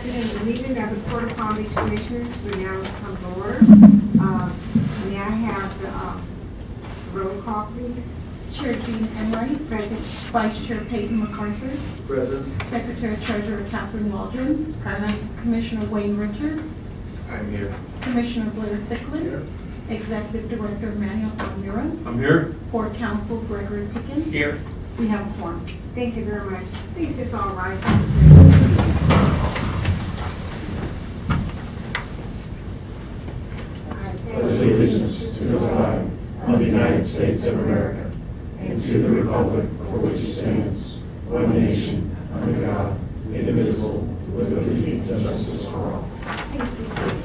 afternoon. The meeting of the Port of Palm Beach Commissioners will now come to order. May I have the roll call, please? Chair Jean Enright. Present. Vice Chair Payton McArthur. Present. Secretary Treasurer Catherine Waldron. Present. Commissioner Wayne Richards. I'm here. Commissioner Blair Sicklin. Here. Executive Director Manuel Palmira. I'm here. Board Counsel Gregory Picken. Here. We have a quorum. Thank you very much. Please, it's all right. Allegiance to the flag of the United States of America and to the republic for which it stands, one nation, under God, indivisible, with liberty and justice for all. Please be seated.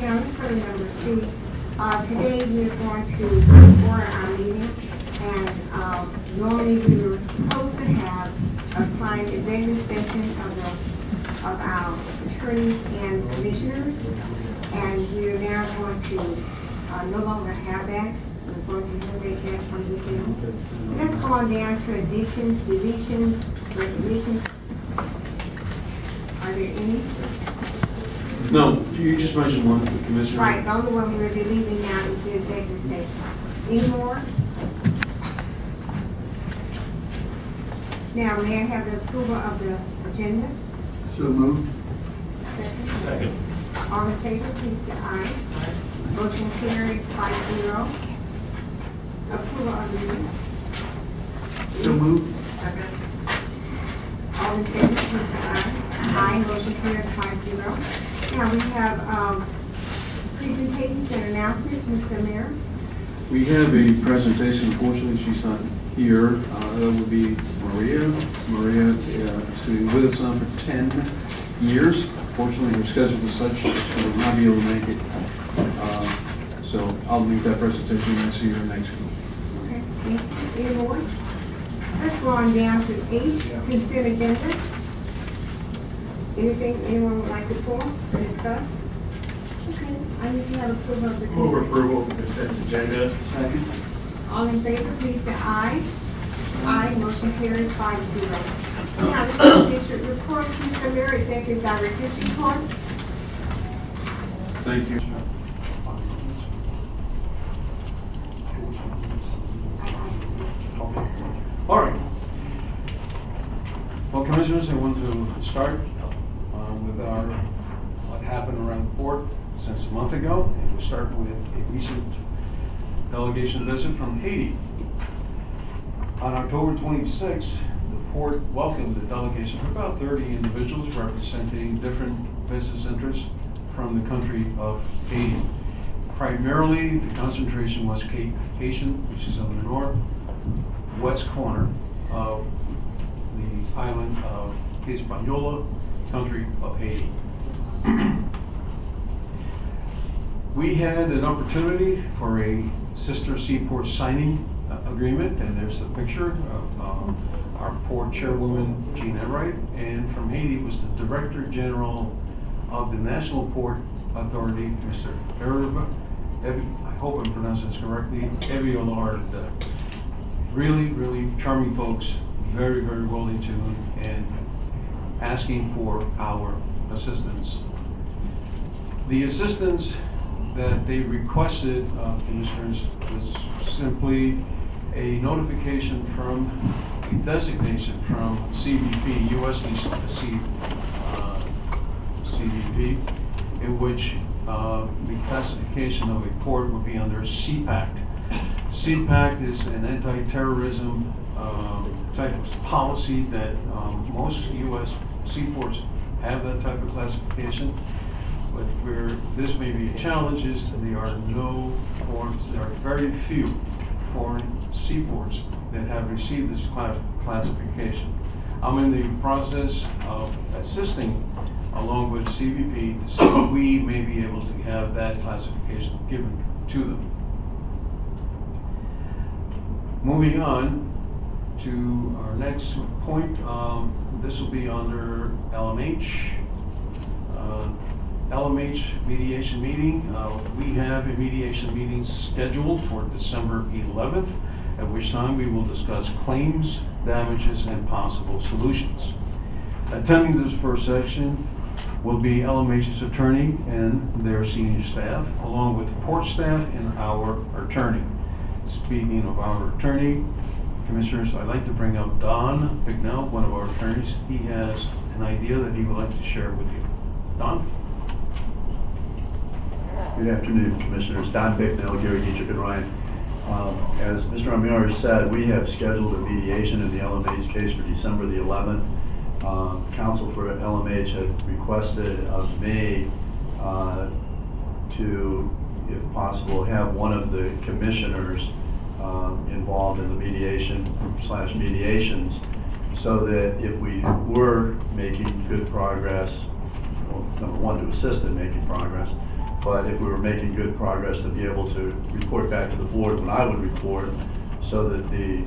Now, let's go to number C. Today, we're going to order our meeting, and normally we were supposed to have a client executive session of our attorneys and commissioners, and we are now going to no longer have that. We're going to eliminate that from the agenda. Let's go on down to additions, deletions, recognitions. Are there any? No, you just mentioned one, the commissioner. Right, the only one we're deleting now is the executive session. Any more? Now, may I have the approval of the agenda? So moved. Second. Second. All in favor, please say aye. Motion carries 5-0. Approval of the minutes. So moved. All in favor, please say aye. Aye, motion carries 5-0. Now, we have presentations and announcements. Mr. Mayor? We have a presentation. Unfortunately, she's not here. That would be Maria. Maria has been with us now for 10 years. Fortunately, her schedule is such that she will not be able to make it. So I'll make that presentation and see her next week. Okay, thank you. Any more? Let's go on down to H, consent agenda. Anything anyone would like to pull or discuss? Okay, I need to have approval of the consent. Move approval of the consent agenda. Second. All in favor, please say aye. Aye, motion carries 5-0. Now, this is the district report. Mr. Mayor, Executive Director's report. Thank you. All right. Well, Commissioners, I want to start with what happened around the port since a month ago. And we'll start with a recent delegation visit from Haiti. On October 26th, the port welcomed a delegation of about 30 individuals representing different business interests from the country of Haiti. Primarily, the concentration was Cape Haitian, which is on the northwest corner of the island of Hispaniola, country of Haiti. We had an opportunity for a sister seaport signing agreement, and there's a picture of our port chairwoman, Jean Enright, and from Haiti was the Director General of the National Port Authority, Mr. I hope I'm pronouncing this correctly, Eviolard. Really, really charming folks, very, very well in tune, and asking for our assistance. The assistance that they requested of Commissioners was simply a notification from a designation from CBP, U.S. CBP, in which the classification of a port would be under CPACT. CPACT is an anti-terrorism type of policy that most U.S. seaports have that type of classification. But where this may be a challenge is that there are very few foreign seaports that have received this classification. I'm in the process of assisting along with CBP to see if we may be able to have that classification given to them. Moving on to our next point, this will be under LMH. LMH mediation meeting. We have a mediation meeting scheduled for December 11th at which time we will discuss claims, damages, and possible solutions. Attending this first section will be LMH's attorney and their senior staff, along with the port staff and our attorney. Speaking of our attorney, Commissioners, I'd like to bring up Don Bignell, one of our attorneys. He has an idea that he would like to share with you. Don? Good afternoon, Commissioners. Don Bicknell, Gary Dietrich and Ryan. As Mr. Amiari said, we have scheduled a mediation in the LMH case for December the 11th. Counsel for LMH had requested of me to, if possible, have one of the commissioners involved in the mediations, so that if we were making good progress, well, number one, to assist in making progress, but if we were making good progress, to be able to report back to the board when I would report, so that the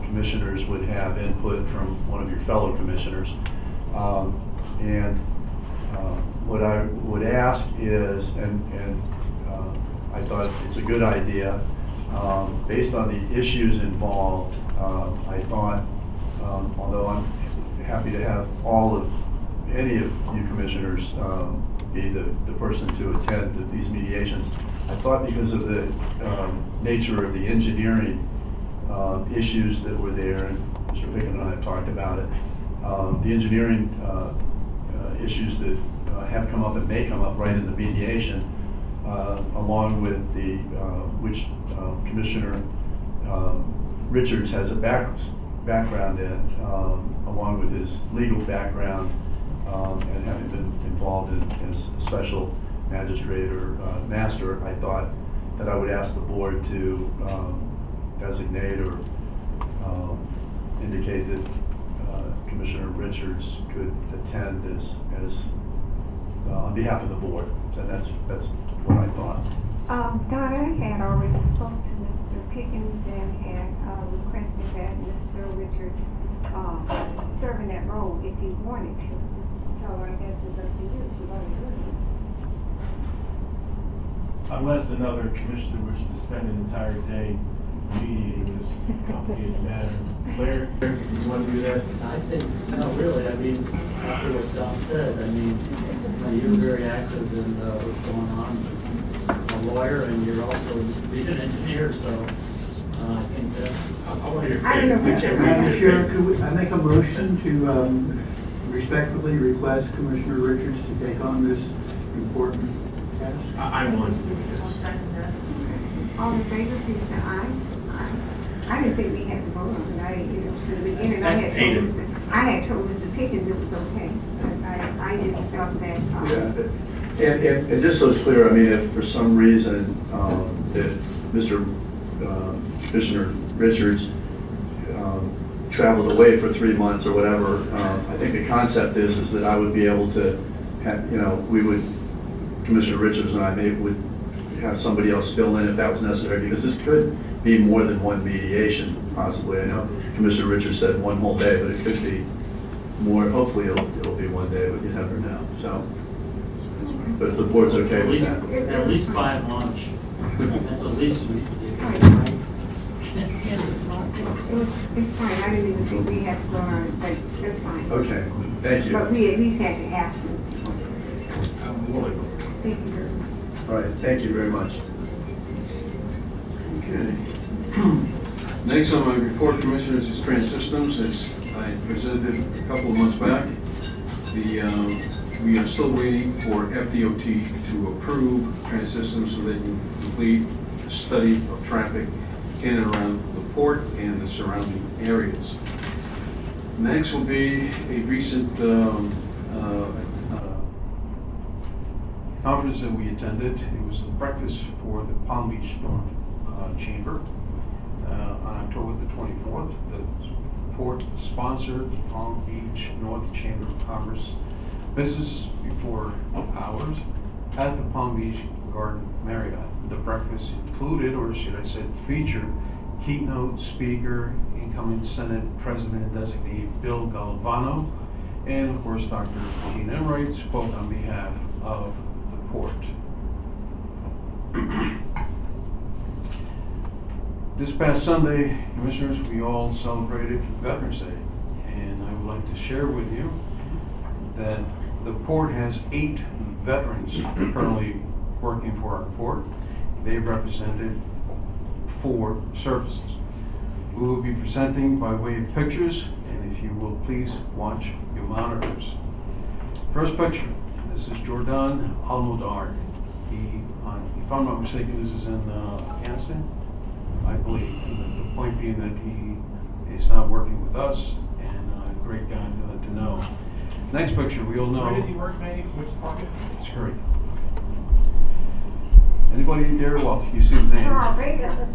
commissioners would have input from one of your fellow commissioners. What I would ask is, and I thought it's a good idea, based on the issues involved, I thought, although I'm happy to have any of you commissioners be the person to attend these mediations, I thought because of the nature of the engineering issues that were there, and Mr. Pickett and I have talked about it, the engineering issues that have come up and may come up right in the mediation, along with which Commissioner Richards has a background in, along with his legal background, and having been involved as a special magistrate or master, I thought that I would ask the board to designate or indicate that Commissioner Richards could attend as on behalf of the board. So that's what I thought. Donna had already spoke to Mr. Pickens and had requested that Mr. Richards serve in that role if he wanted to. So I guess it's up to you if you want to do it. Unless another commissioner wishes to spend an entire day mediating this complicated matter. Claire, you want to do that? I think, no, really, I mean, after what John said, I mean, you're very active in what's going on. You're a lawyer and you're also used to be an engineer, so I think that's... I want to hear. I don't know. Madam Chair, could I make a motion to respectfully request Commissioner Richards to take on this important task? I want to do it. All in favor, please say aye. Aye. I didn't think we had to vote on it. To the beginning, I had told Mr. Pickens it was okay, because I just felt that. Yeah, and just so it's clear, I mean, if for some reason that Mr. Commissioner Richards traveled away for 3 months or whatever, I think the concept is that I would be able to have, Commissioner Richards and I would have somebody else fill in if that was necessary, because this could be more than one mediation, possibly. I know Commissioner Richards said one whole day, but it could be more. Hopefully it'll be one day, but you never know. So, but if the board's okay with that. At least by lunch. That's the least we It's fine. I didn't even think we had to go on, but that's fine. Okay, thank you. But we at least had to ask him. Thank you very much. All right, thank you very much. Okay. Next on my report, Commissioners, is Trans Systems. As I presented a couple of months back, we are still waiting for FDOT to approve Trans Systems so they can complete the study of traffic in and around the port and the surrounding areas. Next will be a recent conference that we attended. It was the breakfast for the Palm Beach North Chamber on October the 24th. The port sponsored Palm Beach North Chamber of Commerce business before hours at the Palm Beach Garden Marriott. The breakfast included, or should I say featured, keynote speaker, incoming Senate President-designee Bill Galvano, and of course Dr. Gene Enright spoke on behalf of port. This past Sunday, Commissioners, we all celebrated Veterans Day. And I would like to share with you that the port has 8 veterans currently working for our port. They represented 4 services. We will be presenting by way of pictures, and if you will please watch your monitors. First picture, this is Jordan Almodar. If I'm not mistaken, this is in Afghanistan, I believe. And the point being that he is not working with us, and a great guy to know. Next picture, we all know. Where does he work, Manny? Which department? It's great. Anybody there? Well, you see the name. Carl Baker.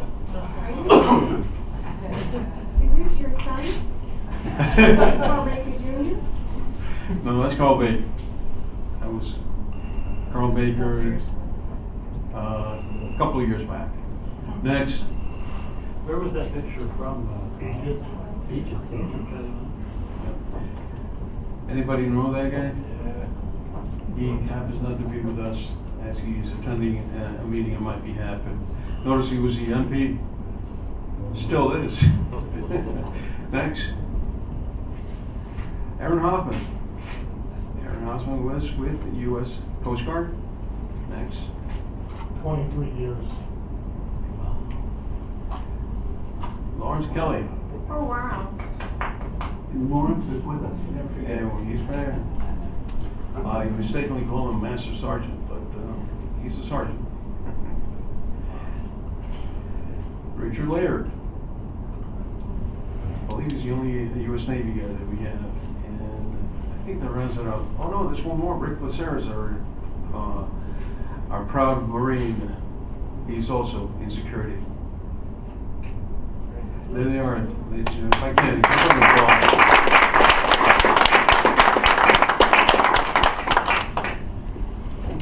Is this your son? Carl Baker Jr.? No, that's Carl Baker. That was Carl Baker a couple of years back. Next. Where was that picture from? Egypt? Anybody know that guy? He happens not to be with us as he is attending a meeting on my behalf. And notice he was the MP. Still is. Next. Aaron Hoffman. Aaron Hoffman was with the U.S. Coast Guard. Next. 23 years. Lawrence Kelly. Oh, wow. Lawrence is with us. Yeah, well, he's there. You mistakenly call him Master Sergeant, but he's a sergeant. Richard Laird. I believe he's the only U.S. Navy guy that we have. And I think that rounds it up. Oh no, there's one more. Rick Laceras, our proud Marine. He's also in security. There they are. If I can, give them an applause.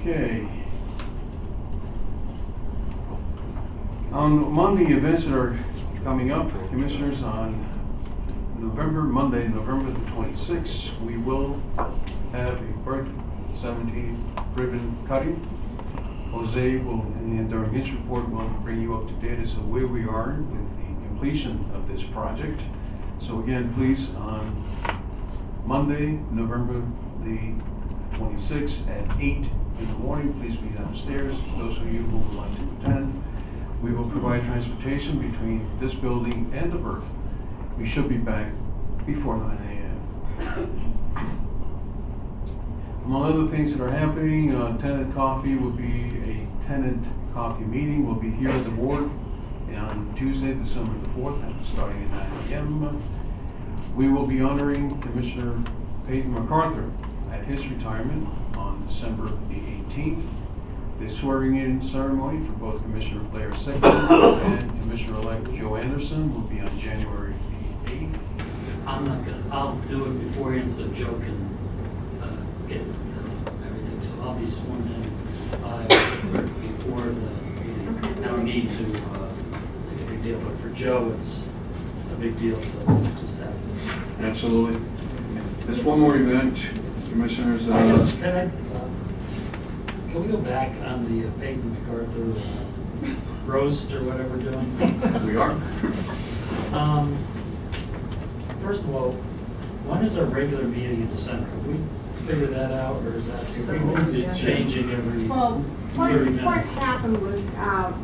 Okay. Among the events that are coming up, Commissioners, on Monday, November the 26th, we will have a birth 17 ribbon cutting. Jose will, and during his report, will bring you up to date as to where we are with the completion of this project. So again, please, on Monday, November the 26th at 8 in the morning, please be downstairs. Those of you who would like to attend, we will provide transportation between this building and the berth. We should be back before 9 a.m. Among other things that are happening, tenant coffee will be a tenant coffee meeting. We'll be here at the board on Tuesday, December the 4th, starting at 9 a.m. We will be honoring Commissioner Payton MacArthur at his retirement on December the 18th. The swearing-in ceremony for both Commissioner Blair Second and Commissioner-elect Joe Anderson will be on January the 8th. I'll do it beforehand so Joe can get everything. So I'll be sworn in before the meeting. No need to make a big deal, but for Joe, it's a big deal, so just have it. Absolutely. There's one more event, Commissioners. Can we go back on the Payton MacArthur roast or whatever we're doing? We are. First of all, when is our regular meeting in December? Have we figured that out, or is that changing every Well, 30 minutes? what happened was,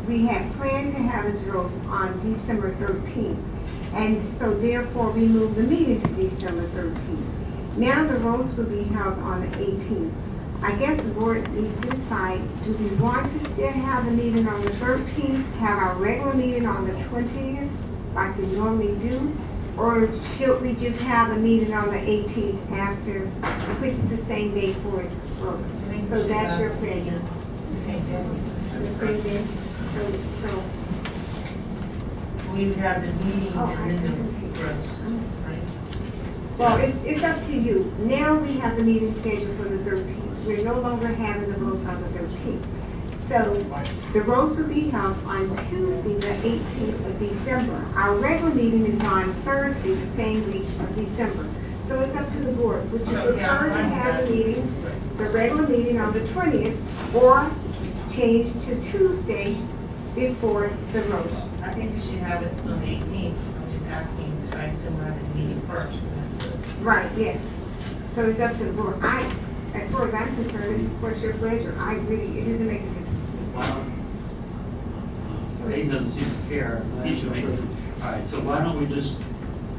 we had planned to have his roast on December 13th. And so therefore, we moved the meeting to December 13th. Now the roast will be held on the 18th. I guess the board needs to decide, do we want to still have the meeting on the 13th, have our regular meeting on the 20th, like we normally do? Or should we just have a meeting on the 18th after, which is the same day for his roast? So that's your pleasure. The same day. The same day? So, We would have the meeting Oh, and then I the roast, right? well, it's up to you. Now we have the meeting scheduled for the 13th. We're no longer having the roast on the 13th. So the roast will be held on Tuesday, the 18th of December. Our regular meeting is on Thursday, the same week of December. So it's up to the board. Would you So, yeah, prefer to I'm have the happy. meeting, the regular meeting on the 20th, or change to Tuesday, before the roast. I think we should have it on the 18th. I'm just asking, so I assume we're having the meeting first. Right, yes. So it's up to the board. As far as I'm concerned, it's of course your pleasure. It doesn't make a difference. Well, Peyton doesn't seem to care. He should make it. All right, so why don't we just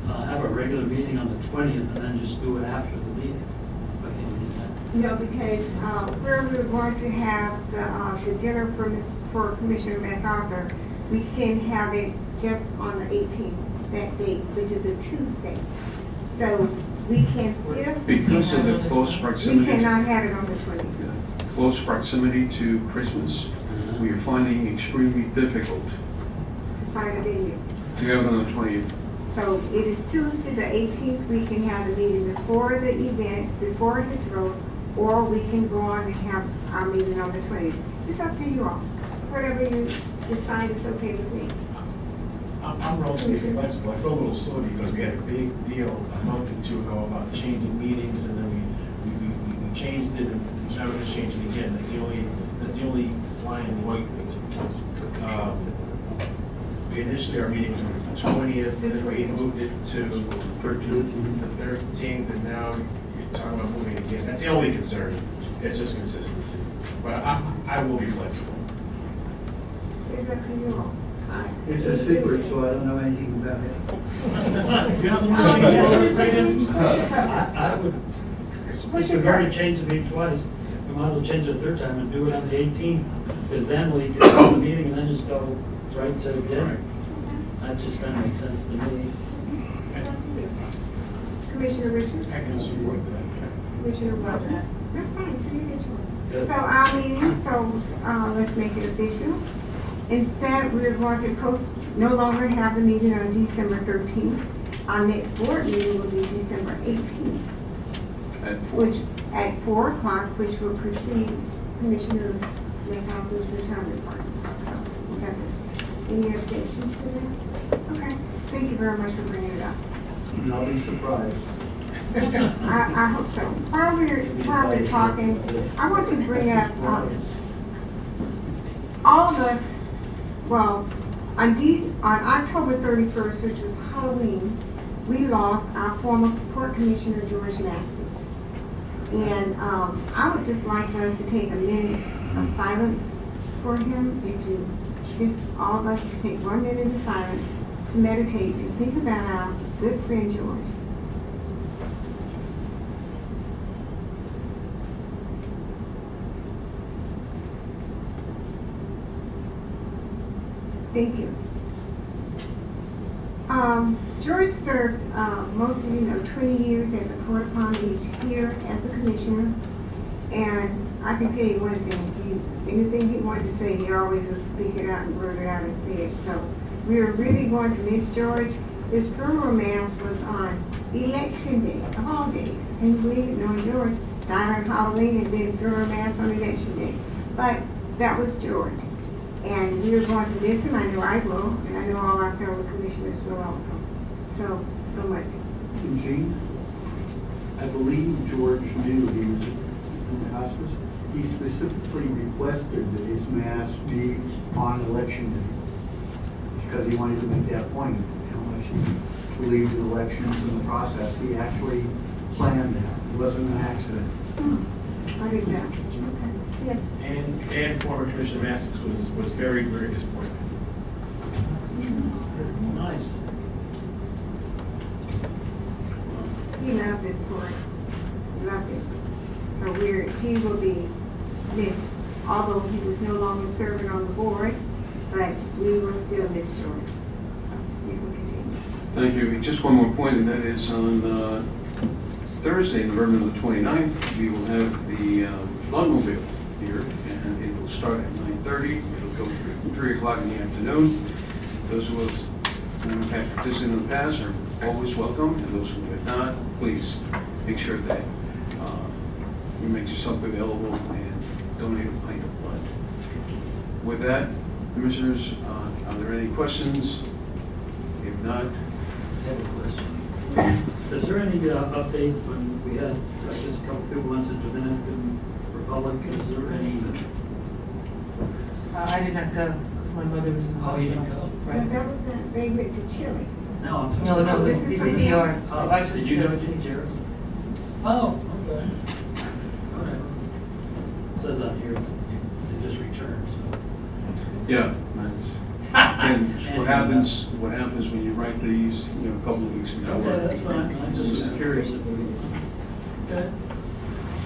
have a regular meeting on the 20th and then just do it after the meeting? Why can't we do that? No, because where we're going to have the dinner for Commissioner MacArthur, we can have it just on the 18th, that date, which is a Tuesday. So we can still. Because of the close We proximity. cannot have it on the 20th. Close proximity to Christmas, we are finding extremely difficult To find a venue. to have it on the 20th. So it is Tuesday, the 18th, we can have the meeting before the event, before his roast, or we can go on and have our meeting on the 20th. It's up to you all. Whatever you decide is okay with me. I'm relatively flexible. I feel a little silly because we had a big deal a month or two ago about changing meetings, and then we changed it, and now we're just changing it again. That's the only fly in the white. Initially, our meeting was on the 20th, then we moved it to the 13th, and now you're talking about moving it again. That's the only concern. It's just consistency. But I will be flexible. It's up to you all. It's a secret, so I don't know anything about it. You're not I would, since we've already changed the meeting twice, we might as well change it a third time and do it on the 18th, because then we can have the meeting and then just go right to dinner. That just kind of makes sense to me. It's up to you. Commissioner Richards? I can support that. Commissioner Rogers? That's fine, so you get yours. Good. So our meeting, let's make it official. Instead, we're going to no longer have the meeting on December 13th. Our next board meeting will be December 18th, at 4 o'clock, which will precede Commissioner MacArthur's retirement party. So, that is, any objections to that? Okay, thank you very much for bringing it up. And I'll be surprised. I hope so. While we're talking, I want to bring up, all of us, well, on October 31st, which was Halloween, we lost our former Port Commissioner, George MASTICS. And I would just like for us to take a minute of silence for him. If you, all of us just take 1 minute of silence to meditate and think about our good friend George. Thank you. George served, most of you know, 20 years at the Port of Palm Beach here as a commissioner. And I can tell you one thing, anything he wanted to say, he always would speak it out and blurt it out and say it. So we are really going to miss George. His funeral mass was on Election Day, of all days. Can you believe it? No, George died on Halloween and then funeral mass on Election Day. But that was George. And we are going to miss him. I know I will, and I know all our fellow commissioners will also. So much. And Gene, I believe George knew he was in the hospice. He specifically requested that his mass be on election day because he wanted to make that point, how much he believed in elections and the process. He actually planned that. It wasn't an accident. I did that. Okay. Yes. And former Commissioner MASTICS was very, very disappointed. Nice. He loved this board. He loved it. So he will be missed, although he was no longer serving on the board, but we will still miss George. So we will continue. Thank you. Just one more point, and that is on Thursday, November the 29th, we will have the automobile here, and it will start at 9:30. It'll go through 3 o'clock in the afternoon. Those of us who have participated in the past are always welcome, and those who have not, please make sure that you make yourself available and donate a pint of blood. With that, Commissioners, are there any questions? If not, I have a question. Is there any update when we had, I guess, a couple people went to Dominican Republic? Is there any? I did not go. because my mother was in the Oh, you didn't hospital. go? But that was not, they went to Chile. No, I'm sorry. No, no, it's This is the something DR. Oh, Life did you go to support. New Jersey? Oh, okay. All right. Says on here, they just returned, so. Yeah. And what happens when you write these, you know, a couple of weeks before. Okay, that's fine. I just was curious if we. Okay.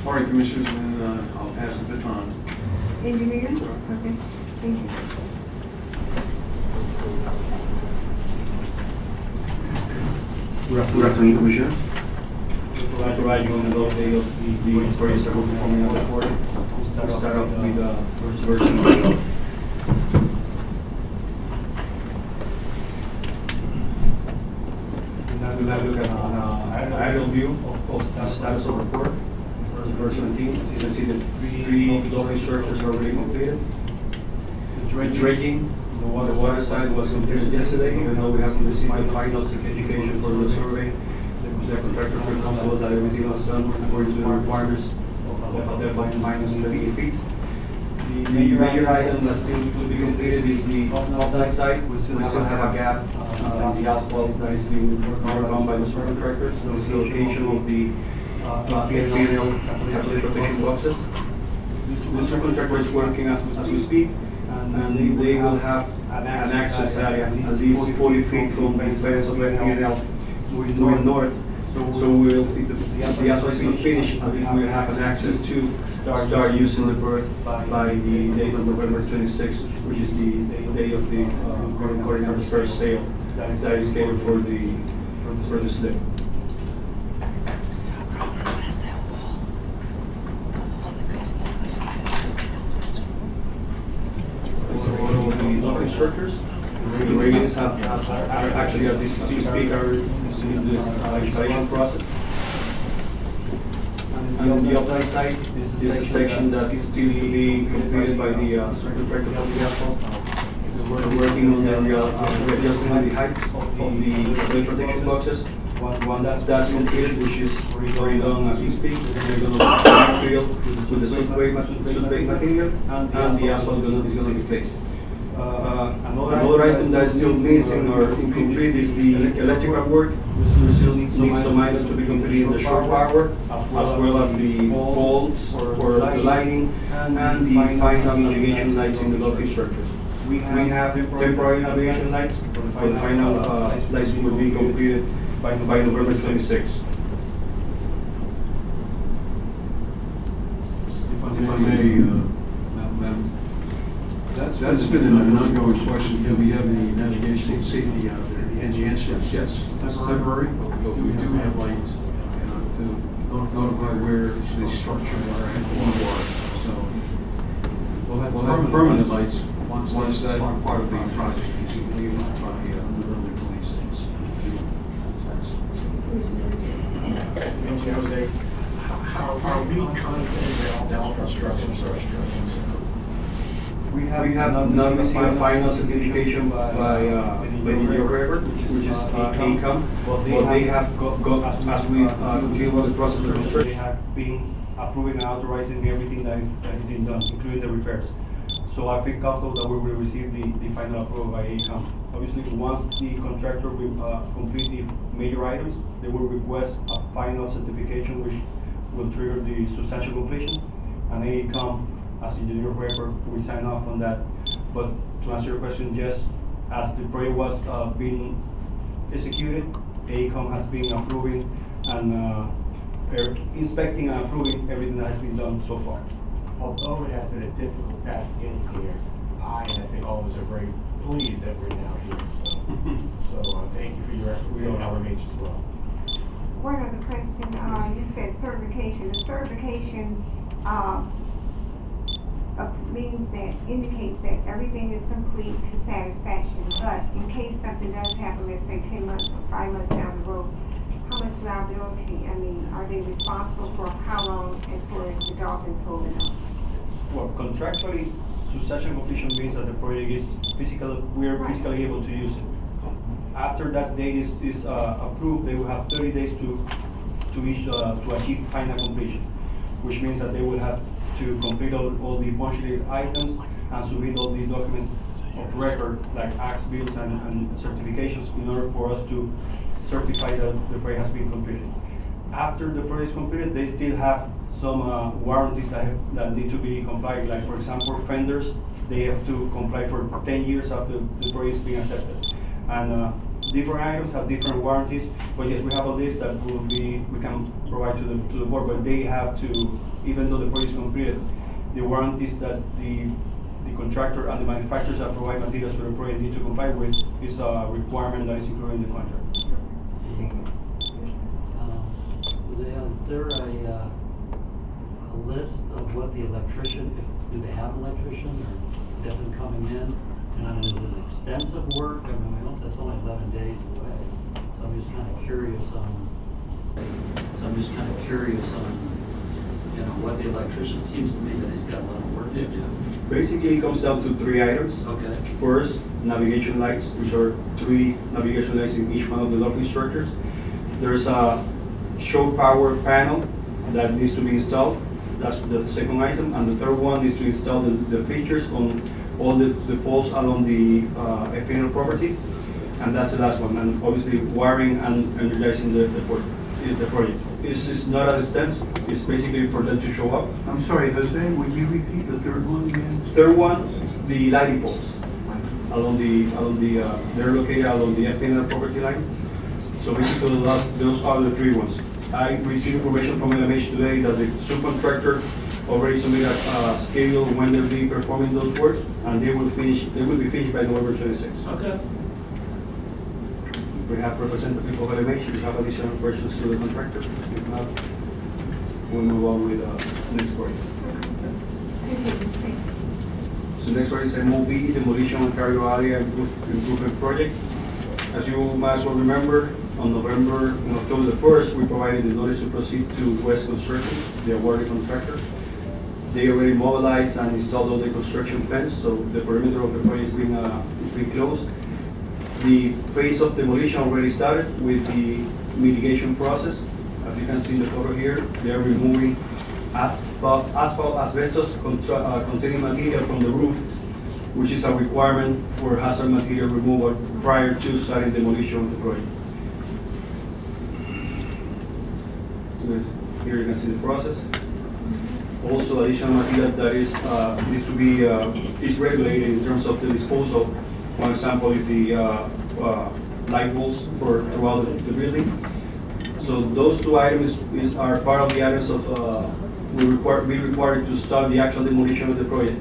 All right, Commissioners, and I'll pass the baton. Engineer? Okay, thank you. Good afternoon, Commissioners. I'll provide you an overview of the projects that we're performing on the board. We'll start off with version. Now we look at an aerial view of the status of the report. Verse 17, as you can see the three dolphin structures are already completed. The dredging, the water side was completed yesterday, even though we haven't received the final certification for the survey. The contractor felt comfortable that everything was done according to the requirements of the minus 30 feet. The major item that still to be completed is the offside side. We still have a gap in the asphalt that is being worked on by the subcontractors. This is the location of the PNL protection boxes. The subcontractor is working as we speak, and they will have an access area at least 40 feet from the fence of the PNL moving north. So we'll, if the asphalt is not finished, at least we'll have an access to start using the berth by the date of November 26th, which is the day of the coordinator's first sale that is scheduled for the slip. The local instructors, the radios have actually at this speak are in this installation process. And on the upland side, this is a section that is still to be completed by the subcontractor of the asphalt. We're working on the adjustment of the heights of the wind protection boxes. One that's completed, which is already done as we speak. We're going to fill with the subway material, and the asphalt is going to be fixed. Another item that is still missing or incomplete is the electrical work. We still need some items to be completed in the shore power, as well as the bolts for the lighting and the final navigation lights in the dolphin structures. We have temporary navigation lights, for the final lights will be completed by November 26th. If I may, Madam, that's been an ongoing question. Do we have the navigation and safety out there? And the answer is yes, it's temporary, but we do have lights to notify where the structures are and water. So we'll have permanent lights once that part of the project is completed by November 26th. Jose, how are we confident that the all constructions are structures? We have not received a final certification by the New York River, which is ACOM. But they have got, as we continue with the process of construction, they have been approving and authorizing everything that is being done, including the repairs. So I feel comfortable that we will receive the final approval by ACOM. Obviously, once the contractor will complete the major items, they will request a final certification which will trigger the substantial completion, and ACOM, as engineer whoever, we sign off on that. But to answer your question, yes, as the project was being executed, AECOM has been approving and inspecting and approving everything that has been done so far. Although it has been a difficult path to get here, I think all of us are very pleased that we're now here. So thank you for your efforts and LMH as well. One other question, you said certification. The certification indicates that everything is complete to satisfaction, but in case something does happen, let's say 10 months or 5 months down the road, how much liability, are they responsible for how long as far as the dolphins holding up? Well, contractually, substantial completion means that the project is we are physically able to use it. After that date is approved, they will have 30 days to achieve final completion, which means that they will have to complete all the punch list items and submit all the documents of record, like acts, bills, and certifications, in order for us to certify that the project has been completed. After the project is completed, they still have some warranties that need to be complied. Like, for example, fenders, they have to comply for 10 years after the project is being accepted. And different items have different warranties, but yes, we have a list that we can provide to the board, but they have to, even though the project is completed, the warranties that the contractor and the manufacturers that provide materials for the project need to comply with is a requirement that is included in the contract. Is there a list of what the electrician, do they have an electrician or get them coming in? And I mean, is it extensive work? I mean, that's only 11 days away. So I'm just kind of curious on, what the electrician, seems to me that he's got a lot of work to do. Basically, it comes down to 3 items. Okay. First, navigation lights, which are 3 navigation lights in each one of the dolphin structures. There's a show power panel that needs to be installed. That's the second item. And the third one is to install the features on all the poles along the FNL property. And that's the last one. And obviously, wiring and energizing the project. It's not at a step. It's basically for them to show up. I'm sorry, Jose, would you repeat the third one again? Third one, the lighting poles along the they're located along the FNL property line. So basically, those are the 3 ones. I received information from LMH today that the subcontractor already submitted a schedule when they'll be performing those works, and they will be finished by November 26th. Okay. We have representative of LMH. We have additional questions to the contractor. If not, we'll move on with next project. So next one is MOB, demolition and cargo area improvement project. As you might as well remember, on October the 1st, we provided the notice to proceed to West Construction, the awarded contractor. They already mobilized and installed all the construction fence, so the perimeter of the project is being closed. The phase of demolition already started with the mitigation process. As you can see in the photo here, they are removing asphalt asbestos containing material from the roof, which is a requirement for hazard material removal prior to starting demolition of the project. So here you can see the process. Also, additional material that needs to be is regulated in terms of the disposal. For example, if the light bulbs throughout the building. So those 2 items are part of the items of be required to start the actual demolition of the project.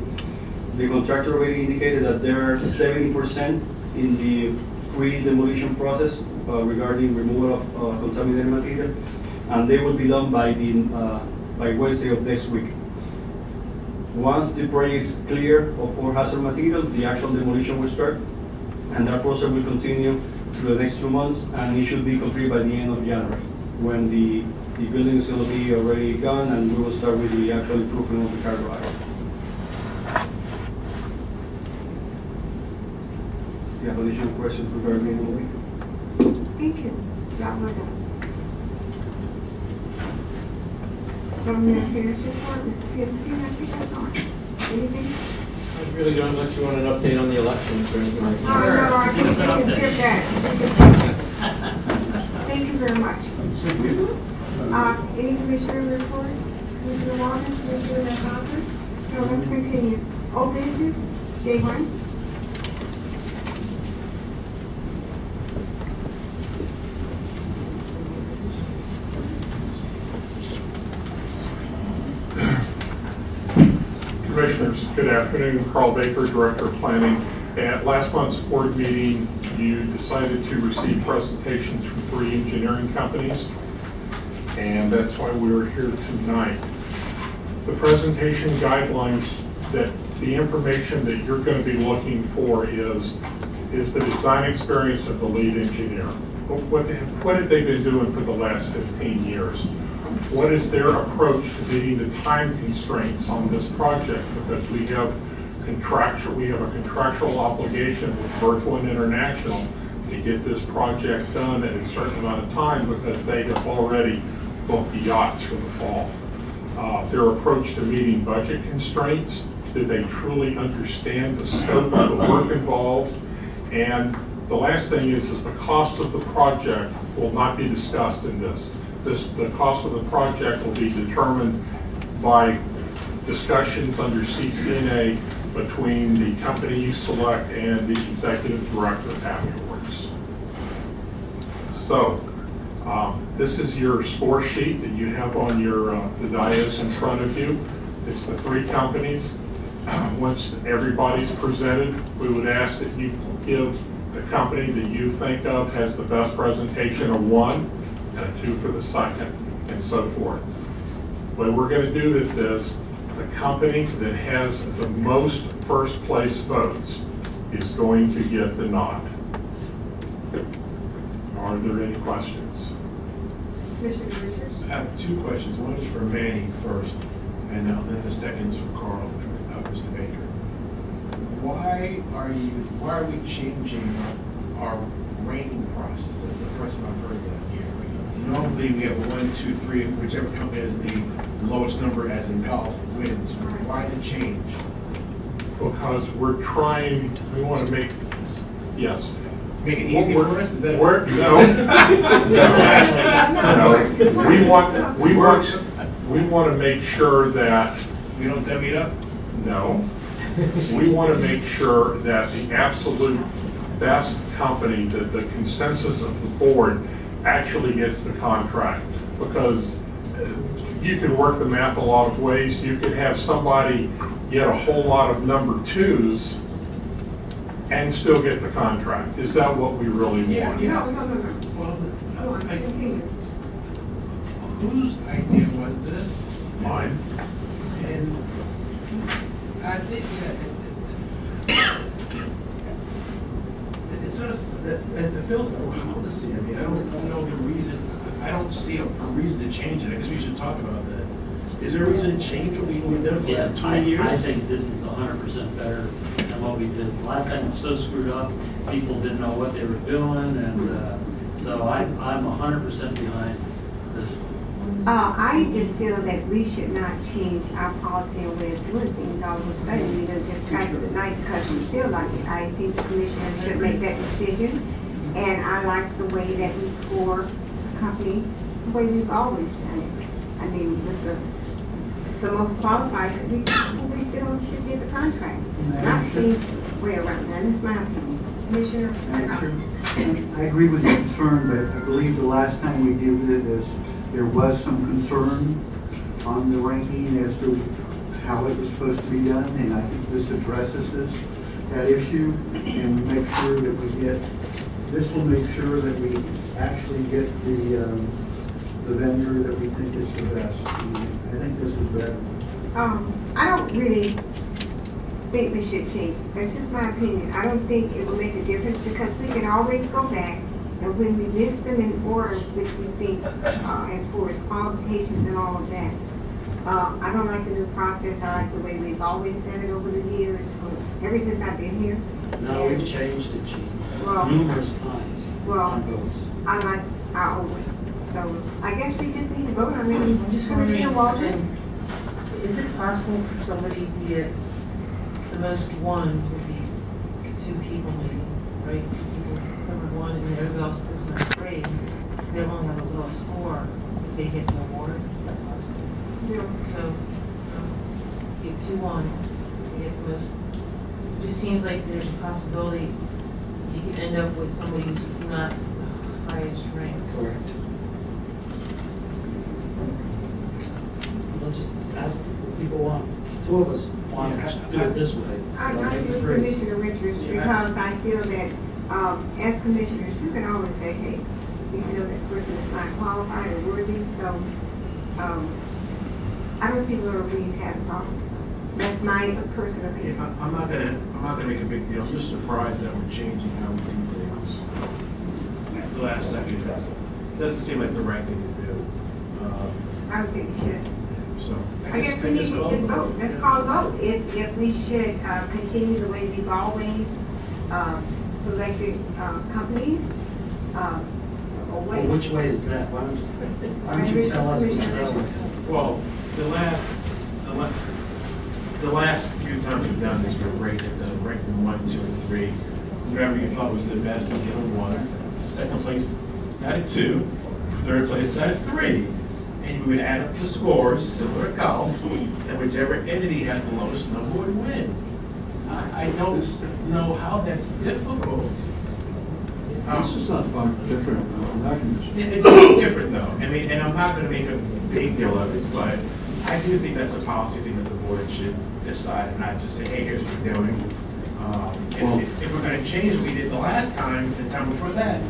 The contractor already indicated that they're 70% in the pre-demolition process regarding removal of contaminated material, and they will be done by Wednesday of next week. Once the project is clear of all hazard material, the actual demolition will start, and that process will continue through the next 2 months, and it should be complete by the end of January, when the building is going to be already gone, and we will start with the actual improvement of the cargo area. Do you have additional questions regarding the movie? Thank you. Job well done. From the affairs report, Ms. Pinsky, I think that's on. Anything? I really don't, unless you want an update on the elections or anything like Oh, that. no, I think we can skip that. Thank you very much. Any commissioner report? Commissioner Walden, Commissioner McArthur? No, let's continue. Old business, J1. Commissioners, good afternoon. Carl Baker, Director of Planning. At last month's board meeting, you decided to receive presentations from 3 engineering companies, and that's why we are here tonight. The presentation guidelines, that the information that you're going to be looking for is the design experience of the lead engineer. What have they been doing for the last 15 years? What is their approach to meeting the time constraints on this project? Because we have a contractual obligation with Berkland International to get this project done at a certain amount of time, because they have already booked the yachts for the fall. Their approach to meeting budget constraints Do they truly understand the scope of the work involved? And the last thing is the cost of the project will not be discussed in this. The cost of the project will be determined by discussions under CCNA between the company you select and the executive director afterwards. So, this is your score sheet that you have on your the dais in front of you. It's the three companies. Once everybody's presented, we would ask that you give the company that you think of has the best presentation a 1 and a 2 for the second, and so forth. The way we're going to do this is the company that has the most first place votes is going to get the nod. Are there any questions? Commissioner Richards? I have two questions. One is for Manny first, and then the second is for Carl, Mr. Baker. Why are we changing our ranking process? That's the first time I've heard that here. Normally, we have 1, 2, 3, whichever company has the lowest number, as in golf, wins. Why the change? Because we want to make, yes. Make it easy for us? Is that No. We want to make sure that. We don't dummy it up? No. We want to make sure that the absolute best company, the consensus of the board, actually gets the contract. Because you can work the math a lot of ways. You could have somebody get a whole lot of number 2s and still get the contract. Is that what we really want? Yeah. No. Well, Continue. whose idea was this? Mine. And I think it's sort of, it feels a little policy. I mean, I don't know the reason, I don't see a reason to change it. I guess we should talk about that. Is there a reason to change what we've done for the last 20 years? I think this is 100% better than what we did. Last time it was so screwed up, people didn't know what they were doing, and so I'm 100% behind this. I just feel that we should not change our policy and way of doing things all of a sudden, just after the night because we feel like it. I think the commissioner should make that decision, and I like the way that we score the company, the way we've always done it. I mean, with the most qualified, we feel should get the contract, not change the way around. That is my opinion. Commissioner? I agree with your concern, but I believe the last time we did it, there was some concern on the ranking as to how it was supposed to be done, and I think this addresses that issue, and make sure that this will make sure that we actually get the vendor that we think is the best. And I think this is better. I don't really think we should change it. That's just my opinion. I don't think it will make a difference because we can always go back, and when we list them in order, which we think as far as qualifications and all of that, I don't like the new process. I like the way we've always done it over the years, ever since I've been here. No, we've changed it, Chief, Well, numerous times on votes. I like our old way. So I guess we just need to vote on it. Just Commissioner Waldron? Is it possible for somebody to get the most ones would be 2 people maybe, right? 2 people, number 1, and then everybody else puts them at 3. They only have a low score, they get the award. Is that possible? Yeah. So, get 2 ones, you get the most. It just seems like there's a possibility you could end up with somebody who's not the highest ranked. Correct. We'll just ask if people want, 2 of us want to do it this way. I So agree make it with 3. Commissioner Richards because I feel that as commissioners, you can always say, hey, you feel that person is not qualified or worthy, so I don't see where we have a problem. That's my personal opinion. I'm not gonna make a big deal. I'm just surprised that we're changing how we do things. At the last second, it doesn't seem like the right thing to do. I don't think we should. So I guess we need to just vote. Let's call a vote. If we should continue the way we've always selected companies, or Well, wait. which way is that? Why don't you tell us? Well, the last the last few times we've done this, we're ranked them 1, 2, and 3. Whoever you thought was the best will get a 1. Second place got a 2. Third place got a 3. And we would add up the scores, similar to golf, and whichever entity had the lowest number would win. I don't know how that's difficult. This is not far different. It's different though. I mean, and I'm not going to make a big deal of it, but I do think that's a policy thing that the board should decide, and not just say, hey, here's what we're doing. If we're going to change what we did the last time, the time before that,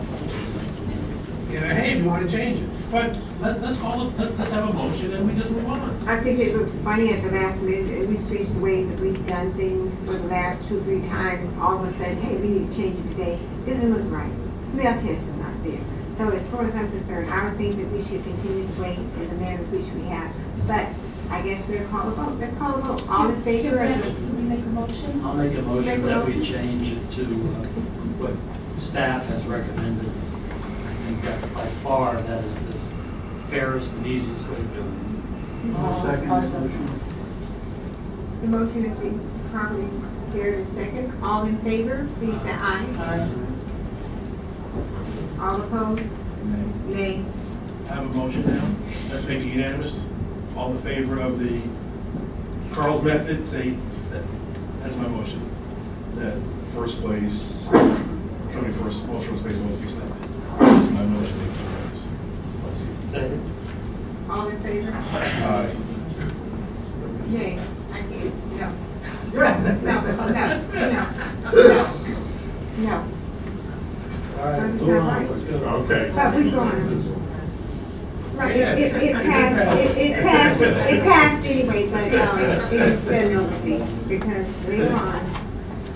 you know, hey, we want to change it. But let's call it, let's have a motion and we just move on. I think it looks funny at the last minute, we switched the way that we've done things for the last 2, 3 times, all of a sudden, hey, we need to change it today. Doesn't look right. Smell test is not there. So as far as I'm concerned, I would think that we should continue to wait in the manner which we have. But I guess we'll call a vote. Let's call a vote. All in favor of the... Can we make a motion? I'll make a motion Make a that we motion. change it to what staff has recommended. I think that by far that is the fairest and easiest way of doing The motion is being properly carried in second. All in favor, please say aye. it. All opposed? Nay. I have a motion now. Let's make it unanimous. All in favor of the Carl's method, say, that's my motion. That first place, coming first, most first place, will be selected. That's my motion. to make it unanimous. Second. All in favor? Aye. Nay. I can't. No. No. All right, That's move not on. right. Let's go. Okay. But we're going. Right, it passed anyway, but it is still no debate because later on.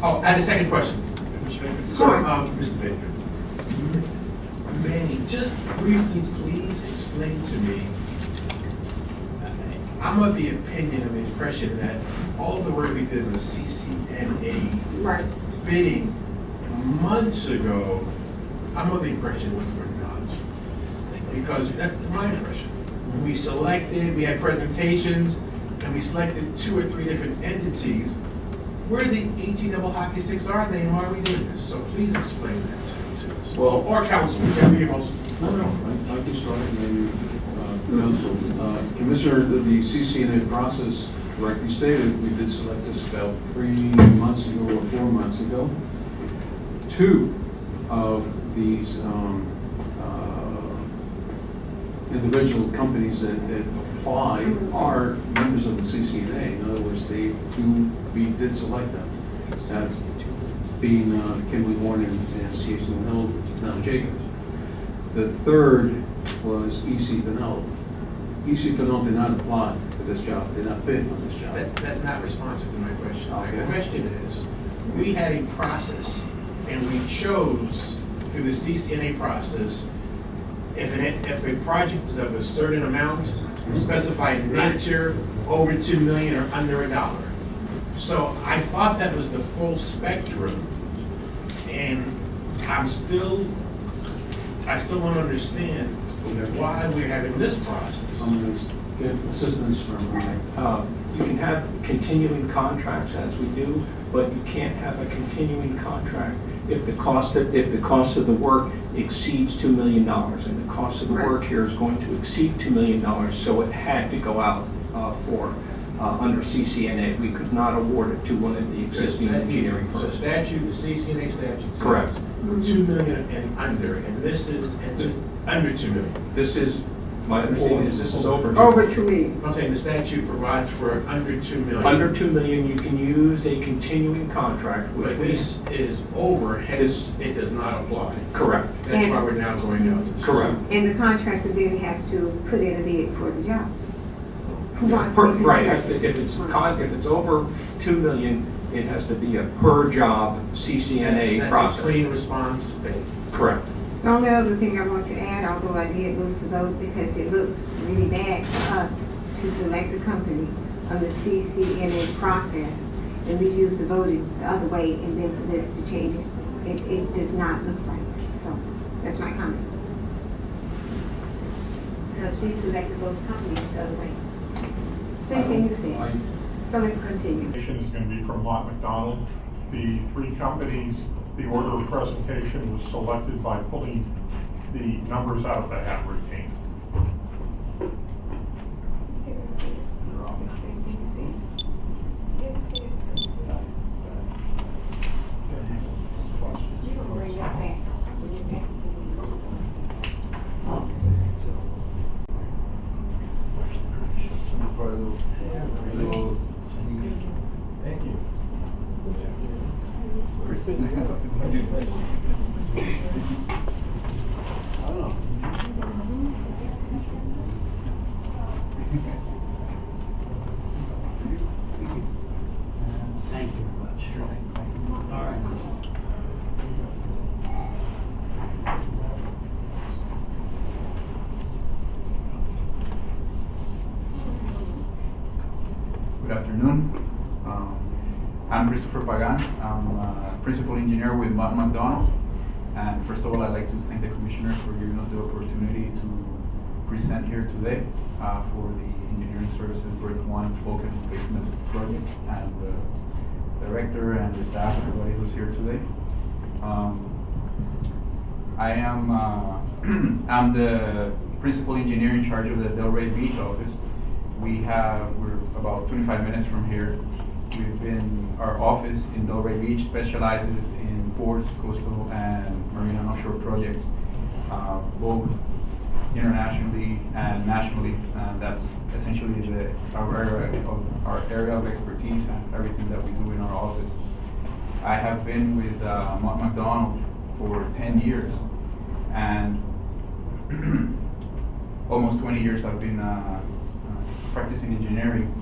Oh, I had a second question. Sure. Mr. Baker, Manny, just briefly, please explain to me. I'm of the opinion and the impression that all the work we did in the CCNA Right. bidding months ago, I'm of the impression went for nuts. Because that's my impression. We selected, we had presentations, and we selected 2 or 3 different entities. Where the AG double hockey sticks are they, and why are we doing this? So please explain that to us. Well- Or council, whichever you're most. No, I can start, maybe, council. Commissioner, the CCNA process correctly stated, we did select this about 3 months ago or 4 months ago. 2 of these individual companies that apply are members of the CCNA. In other words, we did select them. That's being Kimberly Warren and C.H. Hill, now Jacobs. The third was E.C. Pinell. E.C. Pinell did not apply for this job, did not bid on this job. That's not responsive to my question. Okay. My question is, we had a process, and we chose through the CCNA process, if a project is of a certain amount, specified nature, over 2 million or under $1. So I thought that was the full spectrum, and I still want to understand why we're having this process. I'm going to get assistance from You can have continuing contracts as we do, but you can't have a continuing contract if the cost of the work exceeds $2 million, and the cost of the work here is going to exceed $2 million, so it had to go out for under CCNA. We could not award it to one of the existing That's easy. engineering So firms. statute, the CCNA statute says Correct. 2 million and under, and this is under 2 million. This is, my understanding is this is over. Over 2 million. I'm saying the statute provides for under 2 million. Under 2 million, you can use a continuing contract, which But we... this is over, hence it does not apply. Correct. That's why we're now going out to the. Correct. And the contractor then has to put in a bid for the job. Who wants to be Right, considered? if it's over 2 million, it has to be a per job CCNA That's a process. clean response thing. Correct. The only other thing I want to add, although I did lose the vote because it looks really bad for us to select a company on the CCNA process, and we use the voting the other way, and then for this to change it, it does not look right. So that's my comment. Because we selected those companies the other way. Same thing you said. So So let's continue. Presentation is going to be from Mott McDonald. The three companies, the order of presentation was selected by pulling the numbers out of the hat routine. Thank you. I don't know. Thank you very much. All right. Good afternoon. I'm Christopher Pagan. I'm a principal engineer with Mott McDonald. And first of all, I'd like to thank the commissioners for giving us the opportunity to present here today for the engineering services Berth 1 bulkhead replacement project, and the director and the staff, everybody who's here today. I am I'm the principal engineer in charge of the Delray Beach office. We're about 25 minutes from here. Our office in Delray Beach specializes in ports, coastal, and marine and offshore projects, both internationally and nationally. That's essentially our area of expertise and everything that we do in our office. I have been with Mott McDonald for 10 years, and almost 20 years I've been practicing engineering.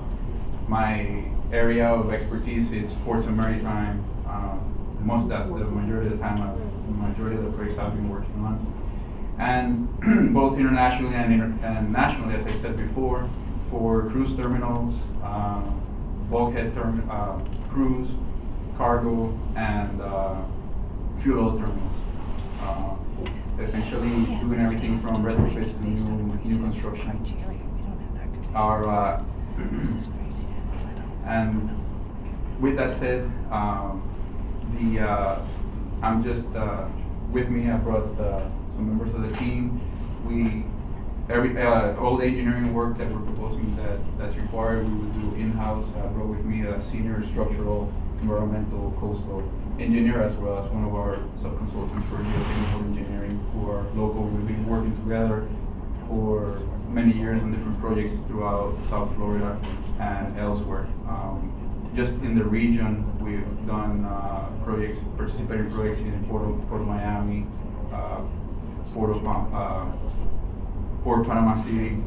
My area of expertise is ports and maritime. That's the majority of the time, the majority of the projects I've been working on. And both internationally and nationally, as I said before, for cruise terminals, bulkhead cruise, cargo, and fuel oil terminals. Essentially doing everything from retrofits to new construction. And with that said, I'm just with me. I brought some members of the team. All the engineering work that we're proposing that's required, we would do in-house. I brought with me a senior structural, environmental, coastal engineer, as well as one of our sub-consultants for geotechnical engineering, who are local. We've been working together for many years on different projects throughout South Florida and elsewhere. Just in the region, we've done participating projects in Port of Miami, Port Panama City,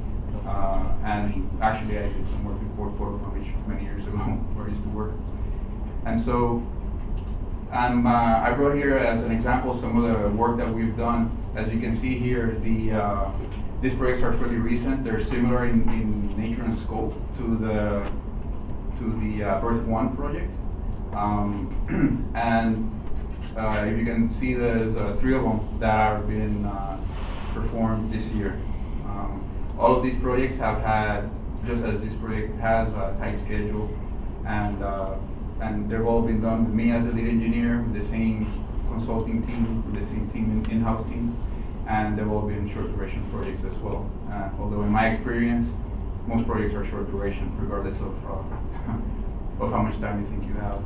and actually I did some work in Port of Palm Beach many years ago, where I used to work. And so I brought here as an example some of the work that we've done. As you can see here, these projects are fairly recent. They're similar in nature and scope to the Berth 1 project. And if you can see, there's 3 of them that are being performed this year. All of these projects have had, just as this project has, a tight schedule, and they've all been done with me as a lead engineer, with the same consulting team, with the same team, in-house team, and they've all been short duration projects as well. Although in my experience, most projects are short duration, regardless of how much time you think you have.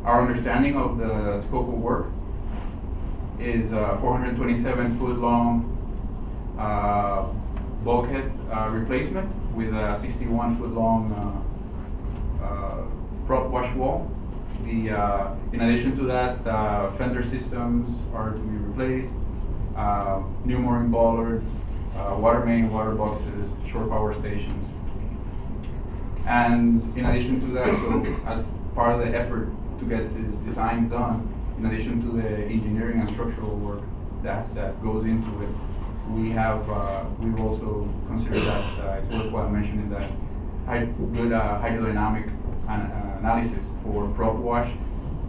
Our understanding of the scope of work is a 427-foot long bulkhead replacement with a 61-foot long prop wash wall. In addition to that, fender systems are to be replaced, new mooring bollards, water main, water boxes, shore power stations. And in addition to that, so as part of the effort to get this design done, in addition to the engineering and structural work that goes into it, we've also considered that it's worthwhile mentioning that good hydrodynamic analysis for prop wash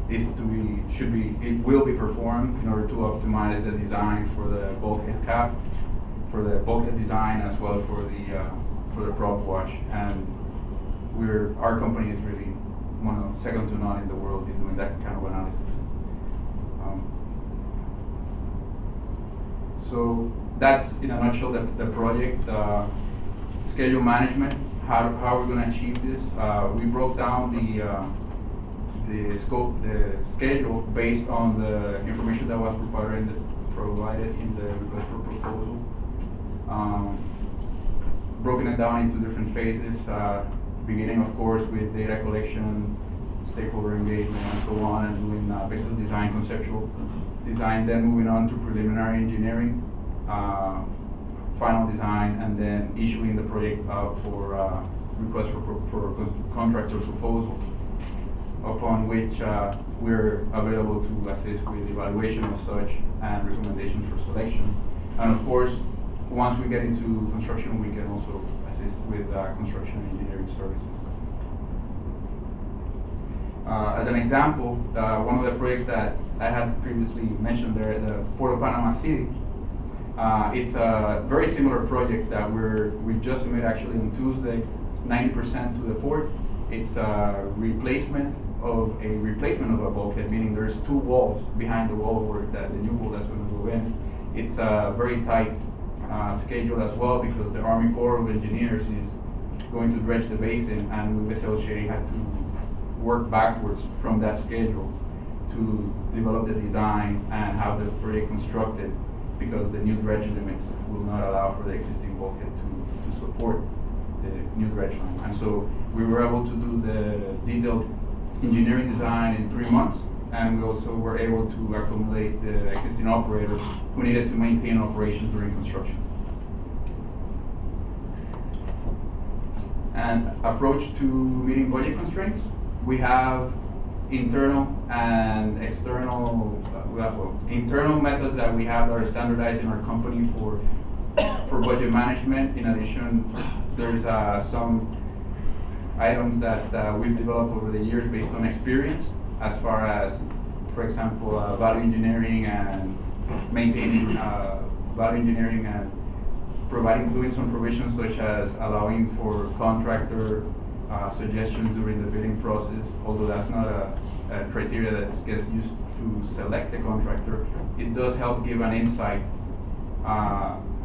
will be performed in order to optimize the design for the bulkhead cap, for the bulkhead design, as well for for the prop wash, and our company is really second to none in the world in doing that kind of analysis. So that's in a nutshell the project. Schedule management, how we're going to achieve this. We broke down the scope, the schedule based on the information that was provided in the request for proposal. Broken it down into different phases, beginning of course with data collection, stakeholder engagement, and so on, and doing basic design, conceptual design, then moving on to preliminary engineering, final design, and then issuing the project out for request for contractor proposal, upon which we're available to assist with evaluation of such and recommendations for selection. And of course, once we get into construction, we can also assist with construction engineering services. As an example, one of the projects that I had previously mentioned there, the Port of Panama City, it's a very similar project that we just submitted actually on Tuesday, 90% to the port. It's a replacement of a bulkhead, meaning there's two walls behind the wall where the new wall that's going to go in. It's a very tight schedule as well, because the Army Corps of Engineers is going to dredge the basin, and we essentially had to work backwards from that schedule to develop the design and have the project constructed, because the new dredge limits will not allow for the existing bulkhead to support the new dredge line. And so we were able to do the detailed engineering design in 3 months, and we also were able to accumulate the existing operators who needed to maintain operations during construction. And approach to meeting budget constraints. We have internal and external, internal methods that we have that are standardized in our company for budget management. In addition, there's some items that we've developed over the years based on experience, as far as, for example, value engineering and maintaining value engineering and doing some provisions such as allowing for contractor suggestions during the bidding process. Although that's not a criteria that gets used to select the contractor, it does help give an insight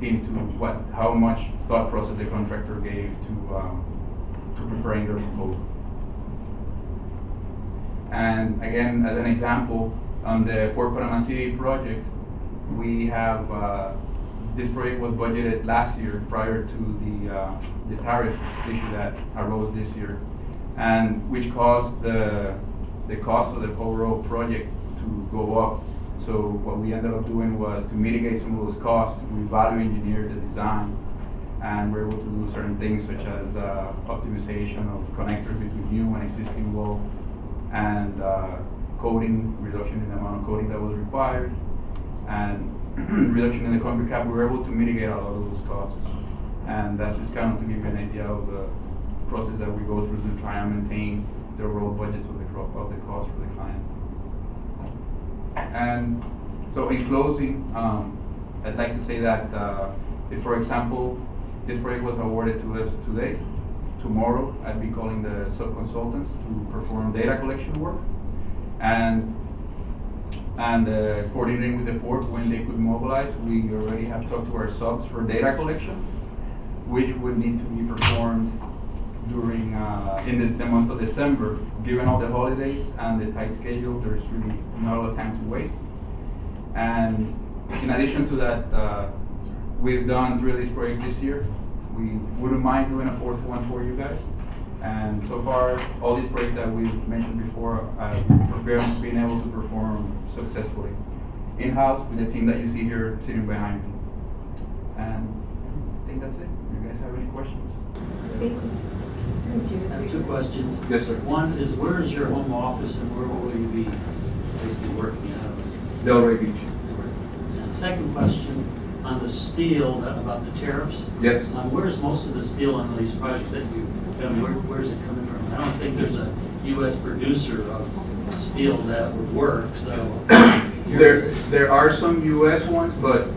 into how much thought process the contractor gave to preparing their proposal. And again, as an example, on the Port Panama City project, we have this project was budgeted last year prior to the tariff issue that arose this year, and which caused the cost of the overall project to go up. So what we ended up doing was to mitigate some of those costs, we value engineered the design, and we're able to do certain things such as optimization of connectors between new and existing wall, and coating, reduction in the amount of coating that was required, and reduction in the concrete cap. We were able to mitigate a lot of those costs. And that's just kind of to give you an idea of the process that we go through to try and maintain the overall budgets of the cost for the client. And so in closing, I'd like to say that if, for example, this project was awarded to us today, tomorrow I'd be calling the sub-consultants to perform data collection work and coordinating with the port when they could mobilize. We already have talked to our subs for data collection, which would need to be performed during in the month of December. Given all the holidays and the tight schedule, there's really not a lot of time to waste. And in addition to that, we've done 3 of these projects this year. We wouldn't mind doing a 4th one for you guys. And so far, all these projects that we've mentioned before, we've been able to perform successfully in-house with the team that you see here sitting behind me. And I think that's it. Do you guys have any questions? I have 2 questions. Yes, sir. One is, where is your home office and where will you be basically working out of? Delray Beach. And second question, on the steel, about the tariffs. Yes. Where's most of the steel on these projects that where's it coming from? I don't think there's a U.S. producer of steel that would work, so. There are some U.S. ones, but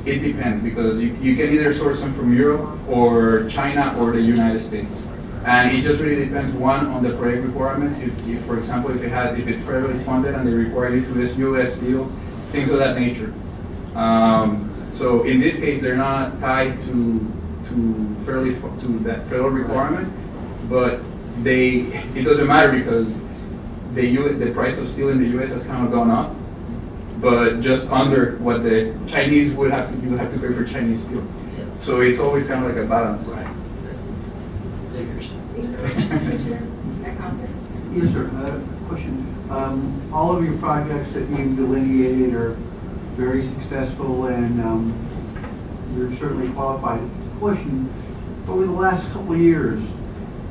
it depends, because you can either source them from Europe or China or the United States. And it just really depends, one, on the project requirements. If for example, if it's federally funded and they require you to use US steel, things of that nature. So in this case, they're not tied to that federal requirement, but it doesn't matter because the price of steel in the US has kind of gone up, but just under what the Chinese you have to pay for Chinese steel. So it's always kind of like a balance. Right. Figures. Yes, sir. Question. All of your projects that you've delineated are very successful, and you're certainly qualified. Question. Over the last couple of years,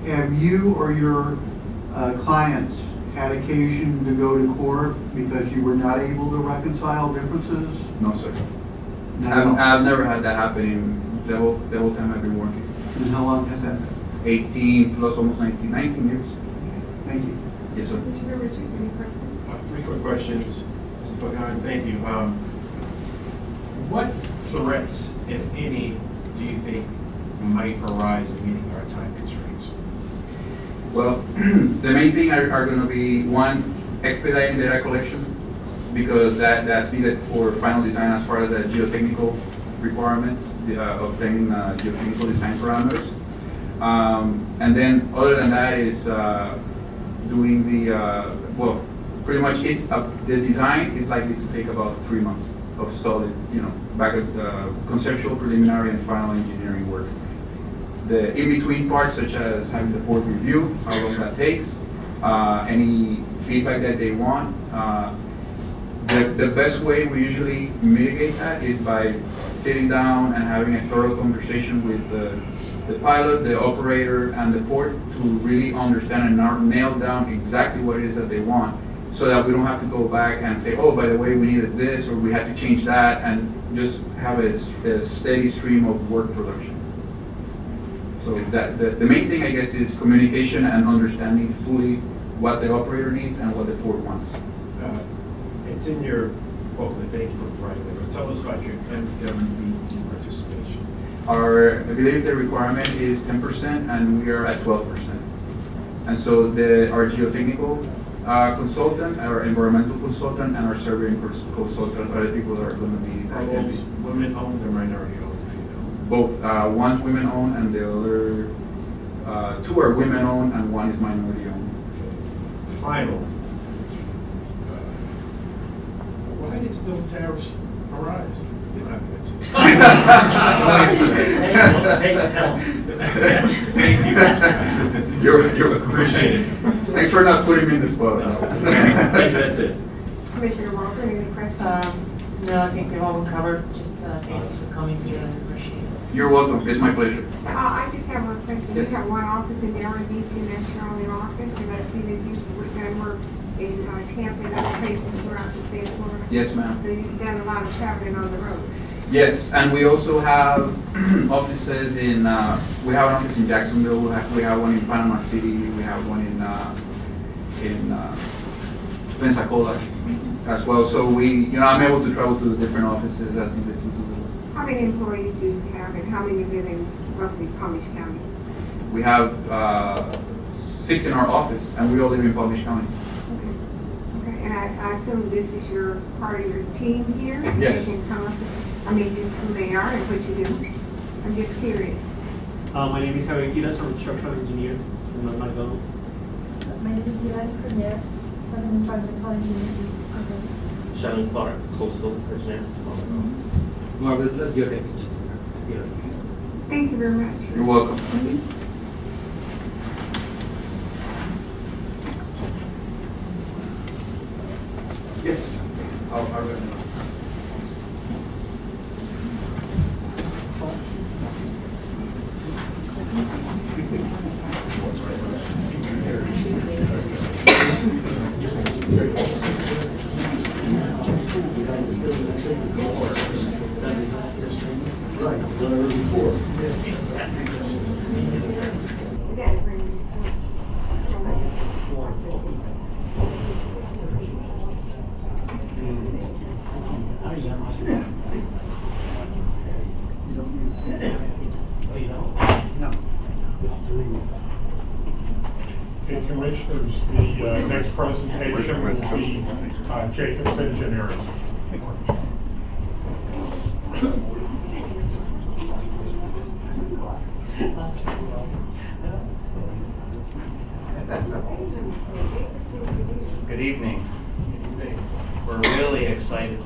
have you or your clients had occasion to go to court because you were not able to reconcile differences? No, sir. No. I've never had that happen in the whole time I've been working. And how long has that been? 18 plus almost 19 years. Thank you. Yes, sir. Commissioner Richards, any questions? 3 quick questions, Mr. Pagano, thank you. What threats, if any, do you think might arise in meeting our time constraints? Well, the main thing are going to be, one, expediting data collection, because that's needed for final design as far as the geotechnical requirements, obtaining geotechnical design parameters. And then other than that is doing well, pretty much the design is likely to take about 3 months of solid, back at conceptual, preliminary, and final engineering work. The in-between parts, such as having the board review, how long that takes, any feedback that they want. The best way we usually mitigate that is by sitting down and having a thorough conversation with the pilot, the operator, and the port to really understand and nail down exactly what it is that they want, so that we don't have to go back and say, oh, by the way, we needed this, or we had to change that, and just have a steady stream of work production. So that the main thing, I guess, is communication and understanding fully what the operator needs and what the port wants. It's in your book, and thank you for providing that, but tell us about your MWBT participation. I believe the requirement is 10%, and we are at 12%. And so our geotechnical consultant, our environmental consultant, and our surveying consultant are the people that are going to be. Are those women-owned or minority-owned? Both. One's women-owned, and the other 2 are women-owned, and 1 is minority-owned. Final. Why did steel tariffs arise? You don't have to answer. You're appreciate it. Thanks for not putting me in the spot. That's it. Commissioner Walker, any questions? No, I think they've all been covered. Just thank you for coming today. I appreciate it. You're welcome. It's my pleasure. I just have one question. Yes. You have one office in Delray Beach, and that's your only office, and I see that you've done work in Tampa and other places throughout the state of Florida. Yes, ma'am. So you've done a lot of traveling on the road. Yes, and we also have offices in, we have an office in Jacksonville, we have one in Panama City, we have one in Pensacola as well. So I'm able to travel to the different offices as needed to do the work. How many employees do you have, and how many live in roughly Palm Beach County? We have 6 in our office, and we all live in Palm Beach County. Okay, and I assume this is part of your team here? Yes. They can come up, just who they are and what you do? I'm just curious. My name is Javier Quiras, I'm a structural engineer in McDonald. My name is Yolanda Cornell, I'm an environmental engineer. Shannon Clark, coastal engineer. Marvelous, you're deputy. Thank you very much. You're welcome. Yes. I'll Commissioners, the next presentation will be Jacobs Engineering. Good evening. We're really excited.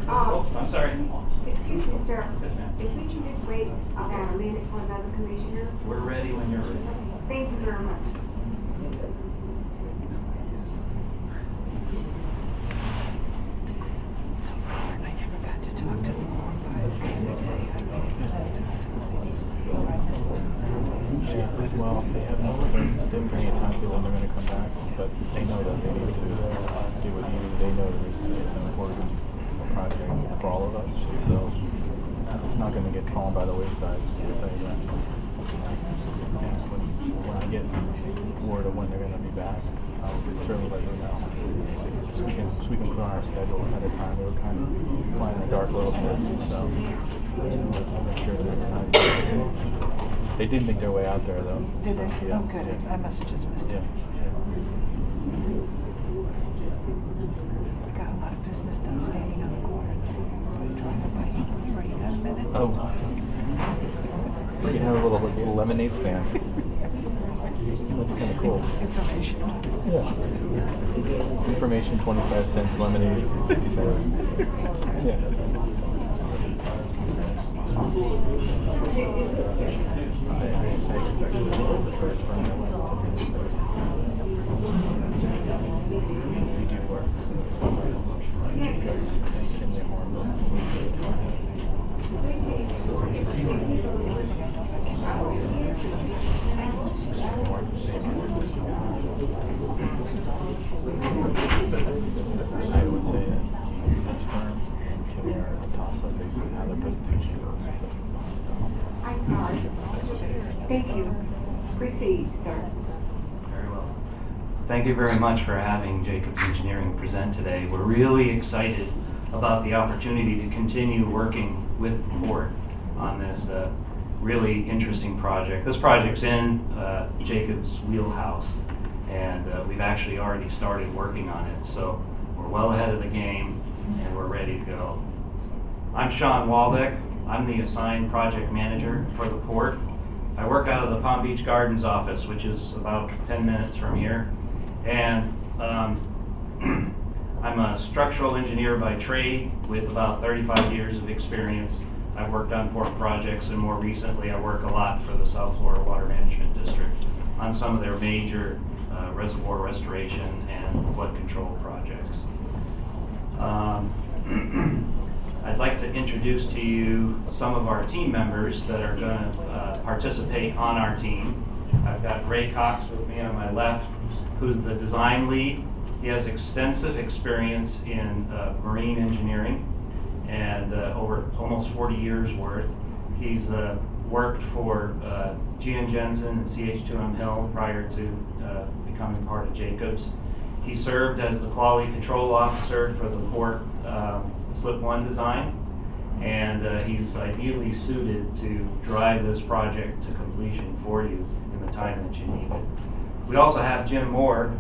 Oh, I'm sorry. Excuse me, sir. Yes, ma'am. If we can just wait about a minute for another commissioner. We're ready when you're ready. Thank you very much. So, Robert, I never got to talk to the board guys the other day. I waited for them to oh, I missed them. Well, they have no, they've been bringing time to when they're going to come back, but they know that they need to do what you. They know that it's an important project for all of us, so it's not going to get fallen by the wayside. I'll tell you that. When I get word of when they're going to be back, I'll surely let you know. So we can put on our schedule ahead of time. We were kind of flying in the dark a little bit, so I'll make sure the next time. They did make their way out there, though. Did they? Yeah. Oh, good. I must have just missed it. We got a lot of business done standing on the corner. Trying to buy where you have a minute. Oh. We can have a little lemonade stand. That'd be kind of cool. Information. Yeah. Information, 25 cents, lemonade, 50 cents. Yeah. I expect the first one that went to we do work. Jacobs and the I would say that this firm and Kimmy are a toss-up based on how their presentation goes. I'm sorry. Thank you. Proceed, sir. Very well. Thank you very much for having Jacobs Engineering present today. We're really excited about the opportunity to continue working with the board on this really interesting project. This project's in Jacobs' wheelhouse, and we've actually already started working on it. So we're well ahead of the game, and we're ready to go. I'm Sean Waldeck. I'm the assigned project manager for the port. I work out of the Palm Beach Gardens office, which is about 10 minutes from here. And I'm a structural engineer by trade with about 35 years of experience. I've worked on port projects, and more recently I work a lot for the South Florida Water Management District on some of their major reservoir restoration and flood control projects. I'd like to introduce to you some of our team members that are going to participate on our team. I've got Ray Cox with me on my left, who's the design lead. He has extensive experience in marine engineering and over almost 40 years worth. He's worked for G.N. Jensen and CH2M Hill prior to becoming part of Jacobs. He served as the quality control officer for the port Slip 1 design, and he's ideally suited to drive this project to completion for you in the time that you need it. We also have Jim Moore,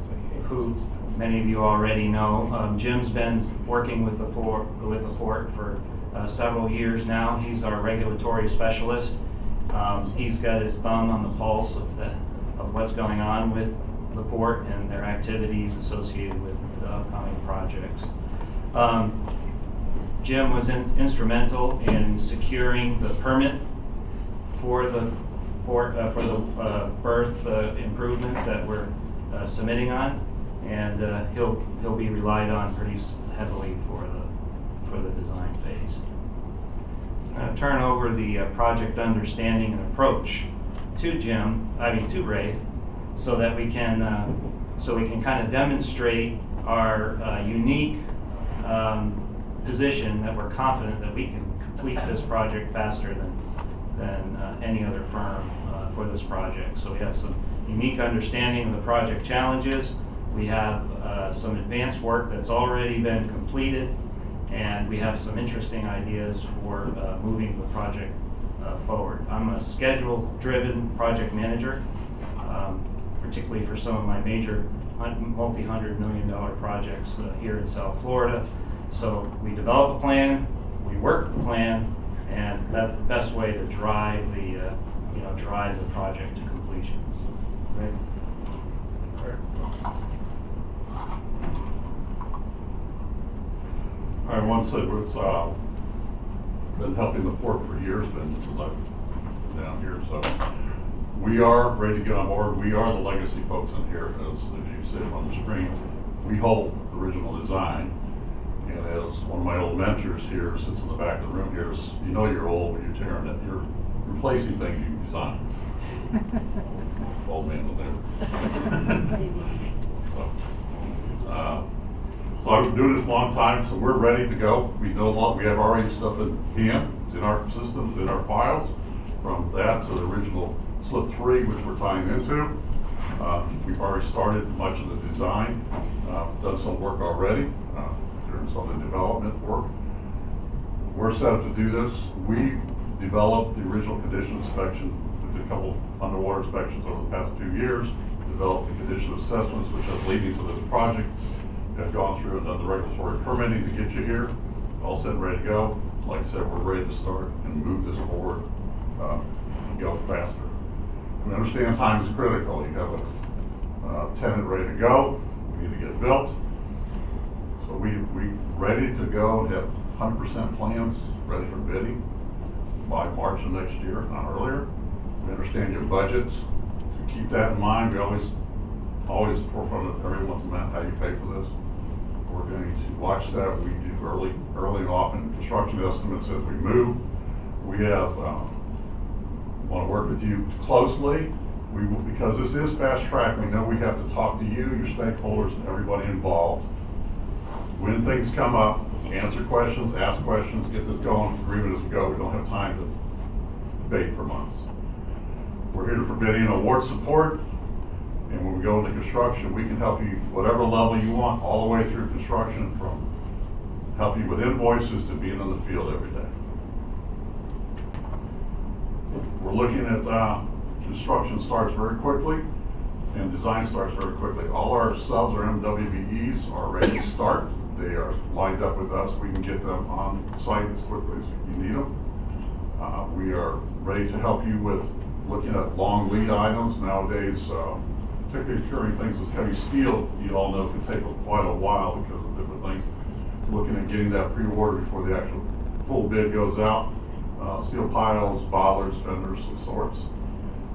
who many of you already know. Jim's been working with the port for several years now. He's our regulatory specialist. He's got his thumb on the pulse of what's going on with the port and their activities associated with the upcoming projects. Jim was instrumental in securing the permit for the port berth improvements that we're submitting on, and he'll be relied on pretty heavily for the design phase. I'm going to turn over the project understanding and approach to Ray, so that we can kind of demonstrate our unique position that we're confident that we can complete this project faster than any other firm for this project. So we have some unique understanding of the project challenges. We have some advanced work that's already been completed, and we have some interesting ideas for moving the project forward. I'm a schedule-driven project manager. For particularly for some of my major multi-$100 million projects here in South Florida. So we develop a plan, we work the plan, and that's the best way to drive the drive the project to completion. Right? I once said it's been helping the port for years, been since I've been down here. So we are ready to get on board. We are the legacy folks in here, as you see on the screen. We hold the original design. And as one of my old mentors here sits in the back of the room here, you know you're old when you're tearing it. You're replacing things you designed. Old man with there. So I've been doing this a long time, so we're ready to go. We know a lot. We have already stuff in hand. It's in our systems, in our files. From that to the original slip 3, which we're tying into. We've already started much of the design, done some work already. There's some of the development work. We're set up to do this. We developed the original condition inspection. We did a couple underwater inspections over the past 2 years, developed the condition assessments, which is leading to this project. Have gone through and done the regulatory permitting to get you here, all set and ready to go. Like I said, we're ready to start and move this forward, and go faster. We understand time is critical. You have a tenant ready to go, we need to get built. So we ready to go and have 100% plans ready for bidding by March of next year, not earlier. We understand your budgets. To keep that in mind, we always forefront of everyone's mind how you pay for this. We're going to watch that. We do early and often construction estimates as we move. We have want to work with you closely. We will, because this is fast track, we know we have to talk to you, your stakeholders, and everybody involved. When things come up, answer questions, ask questions, get this going, agreement as we go. We don't have time to debate for months. We're here for bidding and award support. And when we go into construction, we can help you whatever level you want, all the way through construction, from help you with invoices to being in the field every day. We're looking at construction starts very quickly and design starts very quickly. All our subs or MWBEs are ready to start. They are lined up with us. We can get them on site as quickly as you need them. We are ready to help you with looking at long lead items nowadays. Particularly carrying things with heavy steel, you all know can take quite a while because of different things. Looking at getting that pre-order before the actual full bid goes out. Steel piles, bollards, fenders of sorts.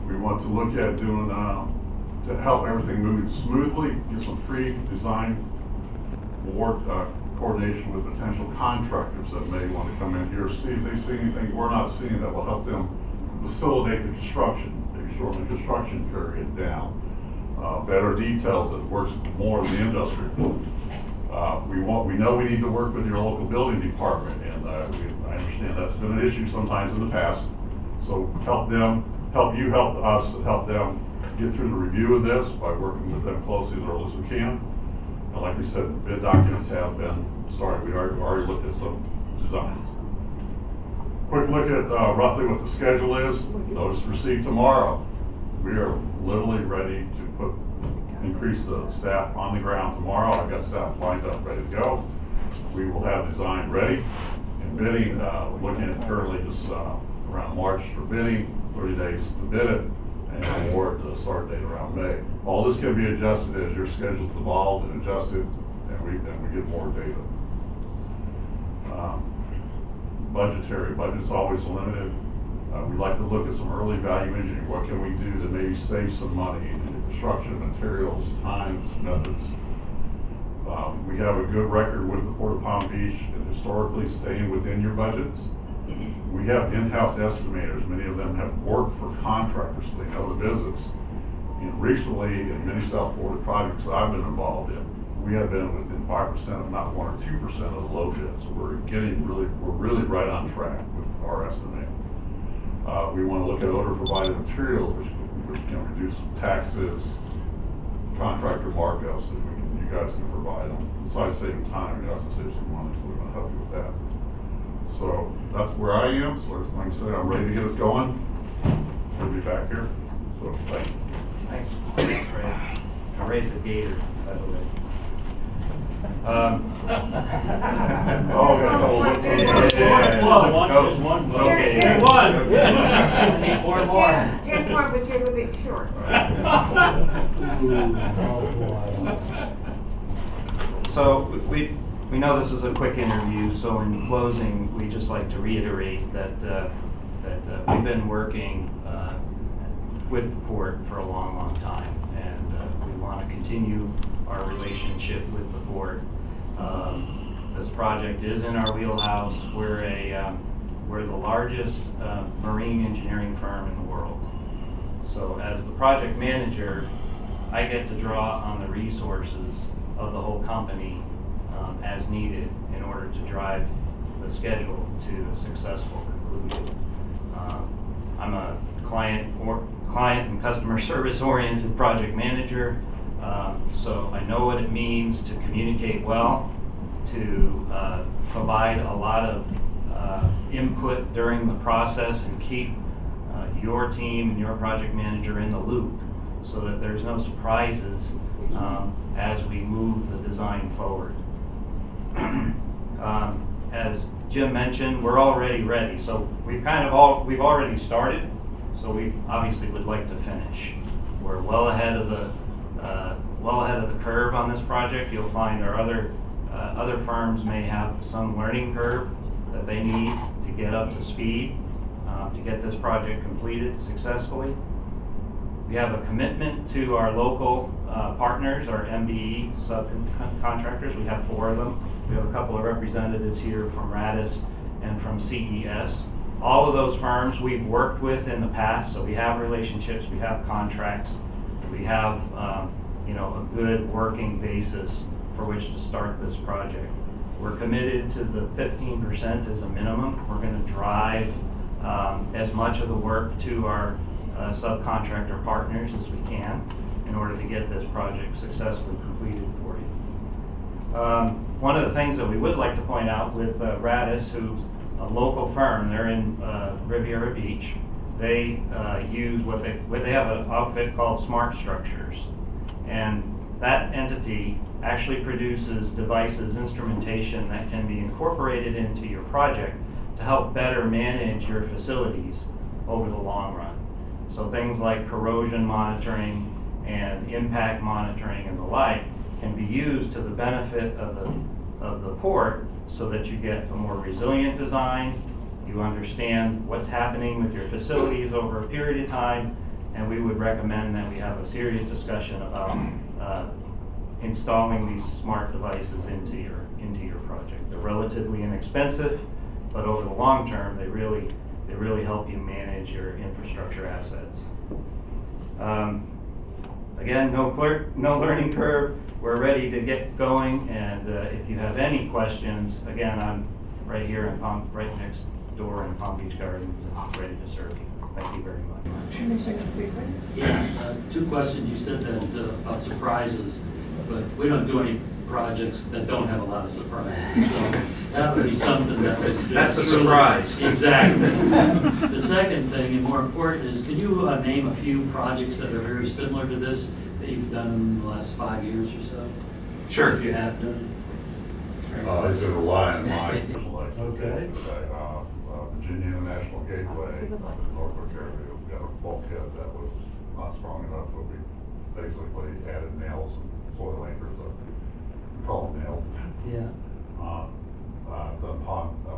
We want to look at doing, to help everything move smoothly, get some pre-design award coordination with potential contractors that may want to come in here, see if they see anything we're not seeing that will help them facilitate the construction, maybe shorten the construction period down. Better details that works more in the industry. We know we need to work with your local building department, and I understand that's been an issue sometimes in the past. So help us, and help them get through the review of this by working with them closely as early as we can. And like we said, bid documents have been started. We already looked at some designs. Quick look at roughly what the schedule is. Notice received tomorrow. We are literally ready to increase the staff on the ground tomorrow. I've got staff lined up, ready to go. We will have design ready and bidding. Looking at currently just around March for bidding, 30 days to bid it, and award the start date around May. All this can be adjusted as your schedule's evolved and adjusted, and we get more data. Budget's always limited. We like to look at some early value engineering. What can we do to maybe save some money in construction, materials, times, methods? We have a good record with the Port of Palm Beach and historically staying within your budgets. We have in-house estimators. Many of them have worked for contractors, so they know the business. And recently, in many South Florida projects that I've been involved in, we have been within 5%, if not 1 or 2% of the low bid. So we're really right on track with our estimate. We want to look at owner-provided materials, which can reduce taxes, contractor markups that you guys can provide them. Besides saving time, you guys can save some money, so we're going to help you with that. So that's where I am. So like I said, I'm ready to get us going. We'll be back here. So thank you. Thanks. Thanks, Ray. I raised a gator, by the way. Just one, but you're a little bit short. So we know this is a quick interview, so in closing, we just like to reiterate that we've been working with the port for a long, long time, and we want to continue our relationship with the port. This project is in our wheelhouse. We're the largest marine engineering firm in the world. So as the project manager, I get to draw on the resources of the whole company as needed in order to drive the schedule to a successful conclusion. I'm a client and customer service oriented project manager, so I know what it means to communicate well, to provide a lot of input during the process and keep your team and your project manager in the loop so that there's no surprises as we move the design forward. As Jim mentioned, we're already ready, so we've already started, so we obviously would like to finish. We're well ahead of the curve on this project. You'll find our other firms may have some learning curve that they need to get up to speed to get this project completed successfully. We have a commitment to our local partners, our MBE subcontractors. We have 4 of them. We have a couple of representatives here from Radis and from CES. All of those firms we've worked with in the past, so we have relationships, we have contracts, we have a good working basis for which to start this project. We're committed to the 15% as a minimum. We're going to drive as much of the work to our subcontractor partners as we can in order to get this project successfully completed for you. One of the things that we would like to point out with Radis, who's a local firm, they're in Riviera Beach. They use they have an outfit called Smart Structures, and that entity actually produces devices, instrumentation that can be incorporated into your project to help better manage your facilities over the long run. So things like corrosion monitoring and impact monitoring and the like can be used to the benefit of the port so that you get a more resilient design, you understand what's happening with your facilities over a period of time, and we would recommend that we have a serious discussion about installing these smart devices into your project. They're relatively inexpensive, but over the long term, they really help you manage your infrastructure assets. Again, no learning curve. We're ready to get going, and if you have any questions, again, I'm right here right next door in Palm Beach Gardens, and ready to serve you. Thank you very much. Commissioner Sigler? Yes, 2 questions. You said that about surprises, but we don't do any projects that don't have a lot of surprises. So that would be something that would... That's a surprise. Exactly. The second thing, and more important, is can you name a few projects that are very similar to this that you've done in the last 5 years or so? Sure. If you have done It's in Reliant line. Okay. Virginia International Gateway, Norfolk area, we got a bulkhead that was not strong enough, so we basically added nails and soil anchors, we call them nails. Yeah.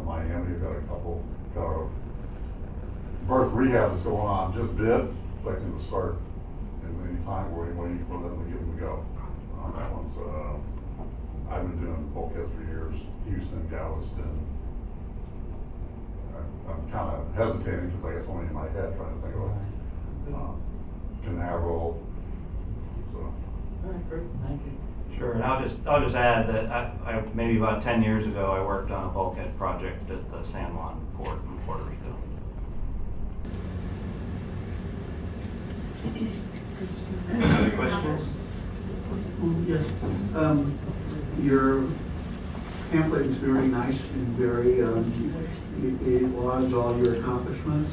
Miami, we've got a couple, got a berth rehab that's going on, just bid, expecting to start in any time, we're waiting for them to give them a go. That one's, I've been doing bulkheads for years, Houston, Galveston. I'm kind of hesitating because I got so many in my head trying to think of Canaveral. So. All right, great. Thank you. Sure, and I'll just add that I maybe about 10 years ago I worked on a bulkhead project at the San Juan port in Puerto Rico. Any other questions? Yes. Your pamphlet is very nice and very, it lauded all your accomplishments.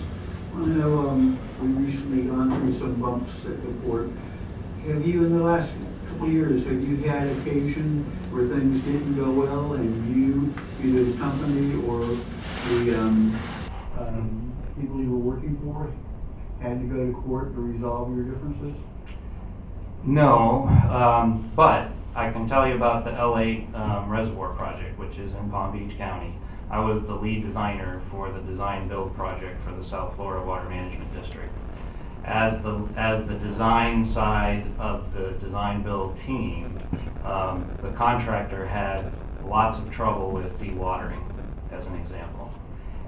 I know we recently gone through some bumps at the port. Have you, in the last couple of years, have you had occasion where things didn't go well and you, either the company or the people you were working for, had to go to court to resolve your differences? No, but I can tell you about the LA Reservoir project, which is in Palm Beach County. I was the lead designer for the design build project for the South Florida Water Management District. As the design side of the design build team, the contractor had lots of trouble with dewatering, as an example.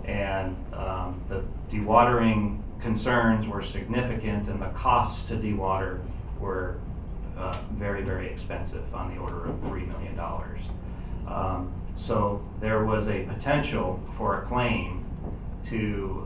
And the dewatering concerns were significant, and the costs to dewater were very, very expensive, on the order of $3 million. So there was a potential for a claim to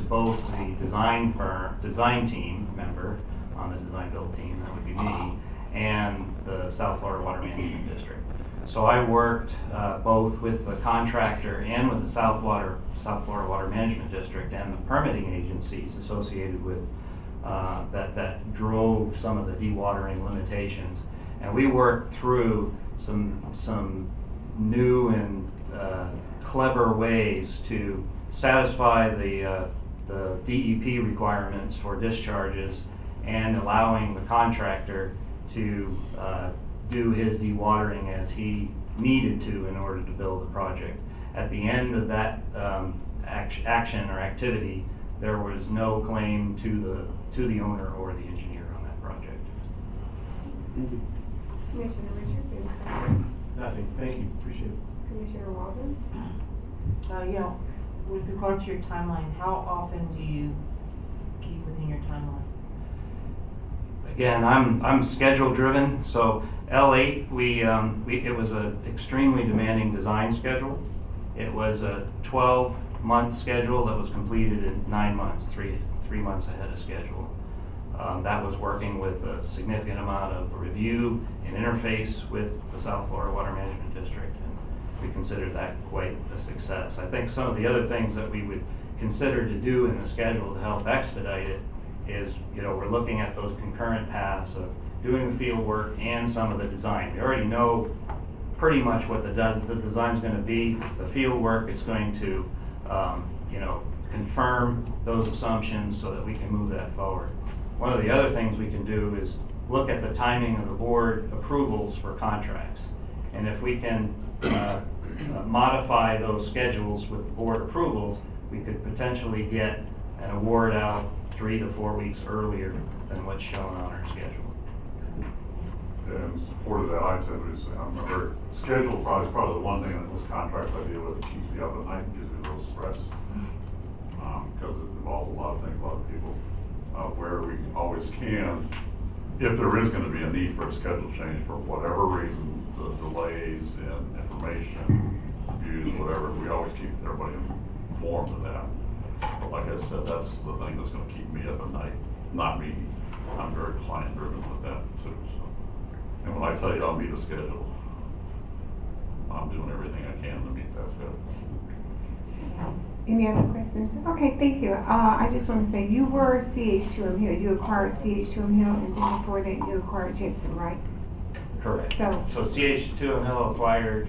both the design team member on the design build team, that would be me, and the South Florida Water Management District. So I worked both with the contractor and with the South Florida Water Management District and the permitting agencies associated with that drove some of the dewatering limitations. And we worked through some new and clever ways to satisfy the DEP requirements for discharges and allowing the contractor to do his dewatering as he needed to in order to build the project. At the end of that action or activity, there was no claim to the owner or the engineer on that project. Commissioner Richards, any questions? Nothing, thank you, appreciate it. Commissioner Walden? Yeah, with regard to your timeline, how often do you keep within your timeline? Again, I'm schedule driven. So L8, it was an extremely demanding design schedule. It was a 12-month schedule that was completed in 9 months, three months ahead of schedule. That was working with a significant amount of review and interface with the South Florida Water Management District, and we considered that quite a success. I think some of the other things that we would consider to do in the schedule to help expedite it is, we're looking at those concurrent paths of doing the field work and some of the design. We already know pretty much what the design's going to be. The field work is going to, confirm those assumptions so that we can move that forward. One of the other things we can do is look at the timing of the board approvals for contracts. And if we can modify those schedules with board approvals, we could potentially get an award out 3 to 4 weeks earlier than what's shown on our schedule. And in support of that, I tend to say, I'm a very schedule probably the one thing that this contract I deal with keeps me up at night and gives me a little stress. Because it involves a lot of things, a lot of people, where we always can, if there is going to be a need for a schedule change for whatever reason, the delays in information, views, whatever, we always keep everybody informed of that. But like I said, that's the thing that's going to keep me up at night, not me. I'm very client driven with that too. So. And when I tell you I'll meet a schedule, I'm doing everything I can to meet that schedule. Any other questions? Okay, thank you. I just want to say, you were CH2M Hill. You acquired CH2M Hill, and then before that you acquired Jensen, right? Correct. So CH2M Hill acquired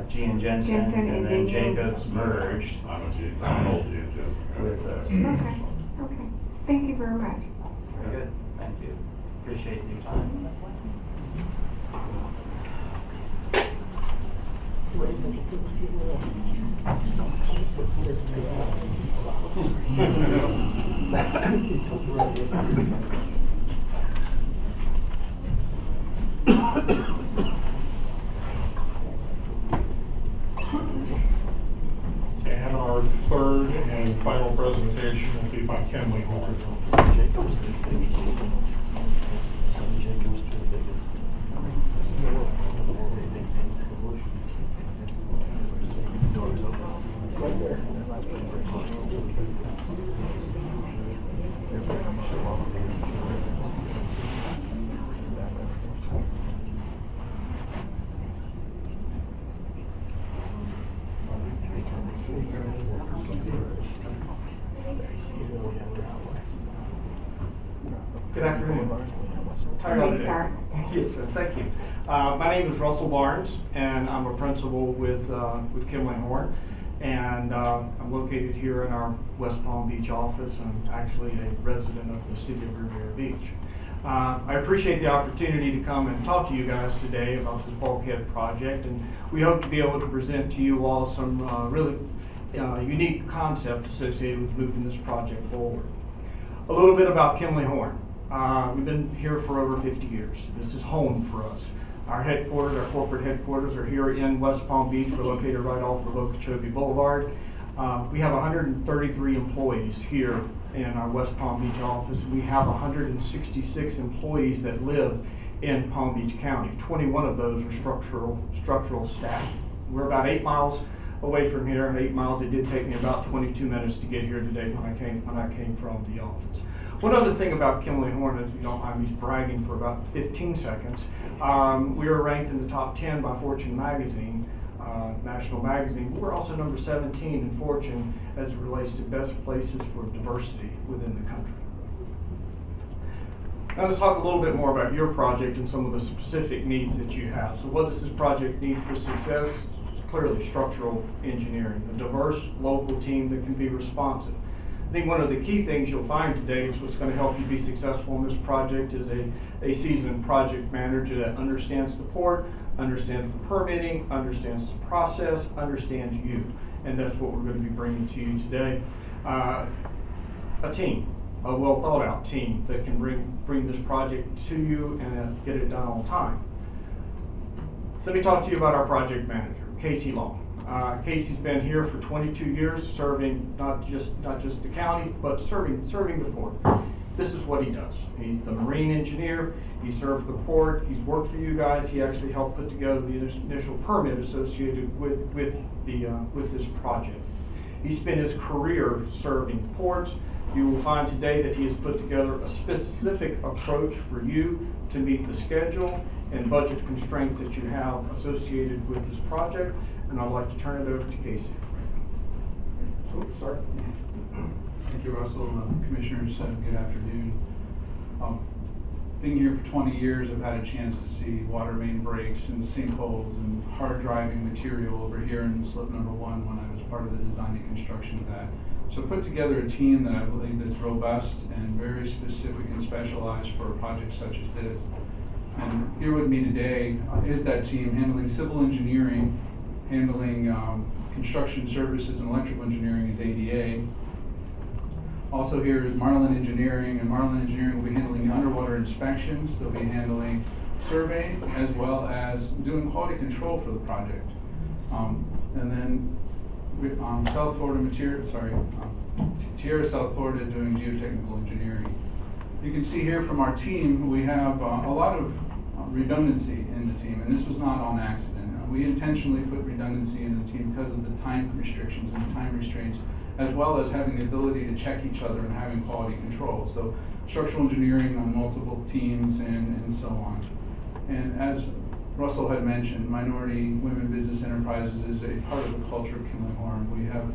G and Jensen, and then Jacobs merged. I'm an old G and Jensen. With us. Okay. Thank you very much. Very good. Thank you. Appreciate your time. And our third and final presentation will be by Kenley Horn. Good afternoon. How are Let y'all me today? start. Yes, sir. Thank you. My name is Russell Barnes, and I'm a principal with Kimley Horn. And I'm located here in our West Palm Beach office. I'm actually a resident of the city of Riviera Beach. I appreciate the opportunity to come and talk to you guys today about this bulkhead project, and we hope to be able to present to you all some really unique concepts associated with moving this project forward. A little bit about Kimley Horn. We've been here for over 50 years. This is home for us. Our headquarters, our corporate headquarters are here in West Palm Beach. We're located right off of Okeechobee Boulevard. We have 133 employees here in our West Palm Beach office. We have 166 employees that live in Palm Beach County. 21 of those are structural staff. We're about 8 miles away from here, and 8 miles. It did take me about 22 minutes to get here today when I came from the office. One other thing about Kimley Horn, if you don't mind me bragging for about 15 seconds, we were ranked in the top 10 by Fortune magazine, national magazine. We're also number 17 in Fortune as it relates to best places for diversity within the country. Now let's talk a little bit more about your project and some of the specific needs that you have. So what does this project need for success? Clearly structural engineering, a diverse local team that can be responsive. I think one of the key things you'll find today is what's going to help you be successful in this project is a seasoned project manager that understands the port, understands the permitting, understands the process, understands you. And that's what we're going to be bringing to you today. A team, a well thought out team that can bring this project to you and get it done on time. Let me talk to you about our project manager, Casey Long. Casey's been here for 22 years, serving not just the county, but serving the port. This is what he does. He's the marine engineer. He served the port. He's worked for you guys. He actually helped put together the initial permit associated with this project. He spent his career serving ports. You will find today that he has put together a specific approach for you to meet the schedule and budget constraints that you have associated with this project. And I'd like to turn it over to Casey. Oops, sorry. Thank you, Russell. Commissioners, good afternoon. Being here for 20 years, I've had a chance to see water main breaks and sinkholes and hard driving material over here in slip number 1 when I was part of the design and construction of that. So put together a team that I believe is robust and very specific and specialized for a project such as this. And here with me today is that team handling civil engineering, handling construction services and electrical engineering is ADA. Also here is Marlin Engineering, and Marlin Engineering will be handling underwater inspections. They'll be handling surveying as well as doing quality control for the project. And then South Florida Tierra South Florida doing geotechnical engineering. You can see here from our team, we have a lot of redundancy in the team, and this was not on accident. We intentionally put redundancy in the team because of the time restrictions and the time restraints, as well as having the ability to check each other and having quality control. So structural engineering on multiple teams and so on. And as Russell had mentioned, minority women business enterprises is a part of the culture of Kimley Horn. We have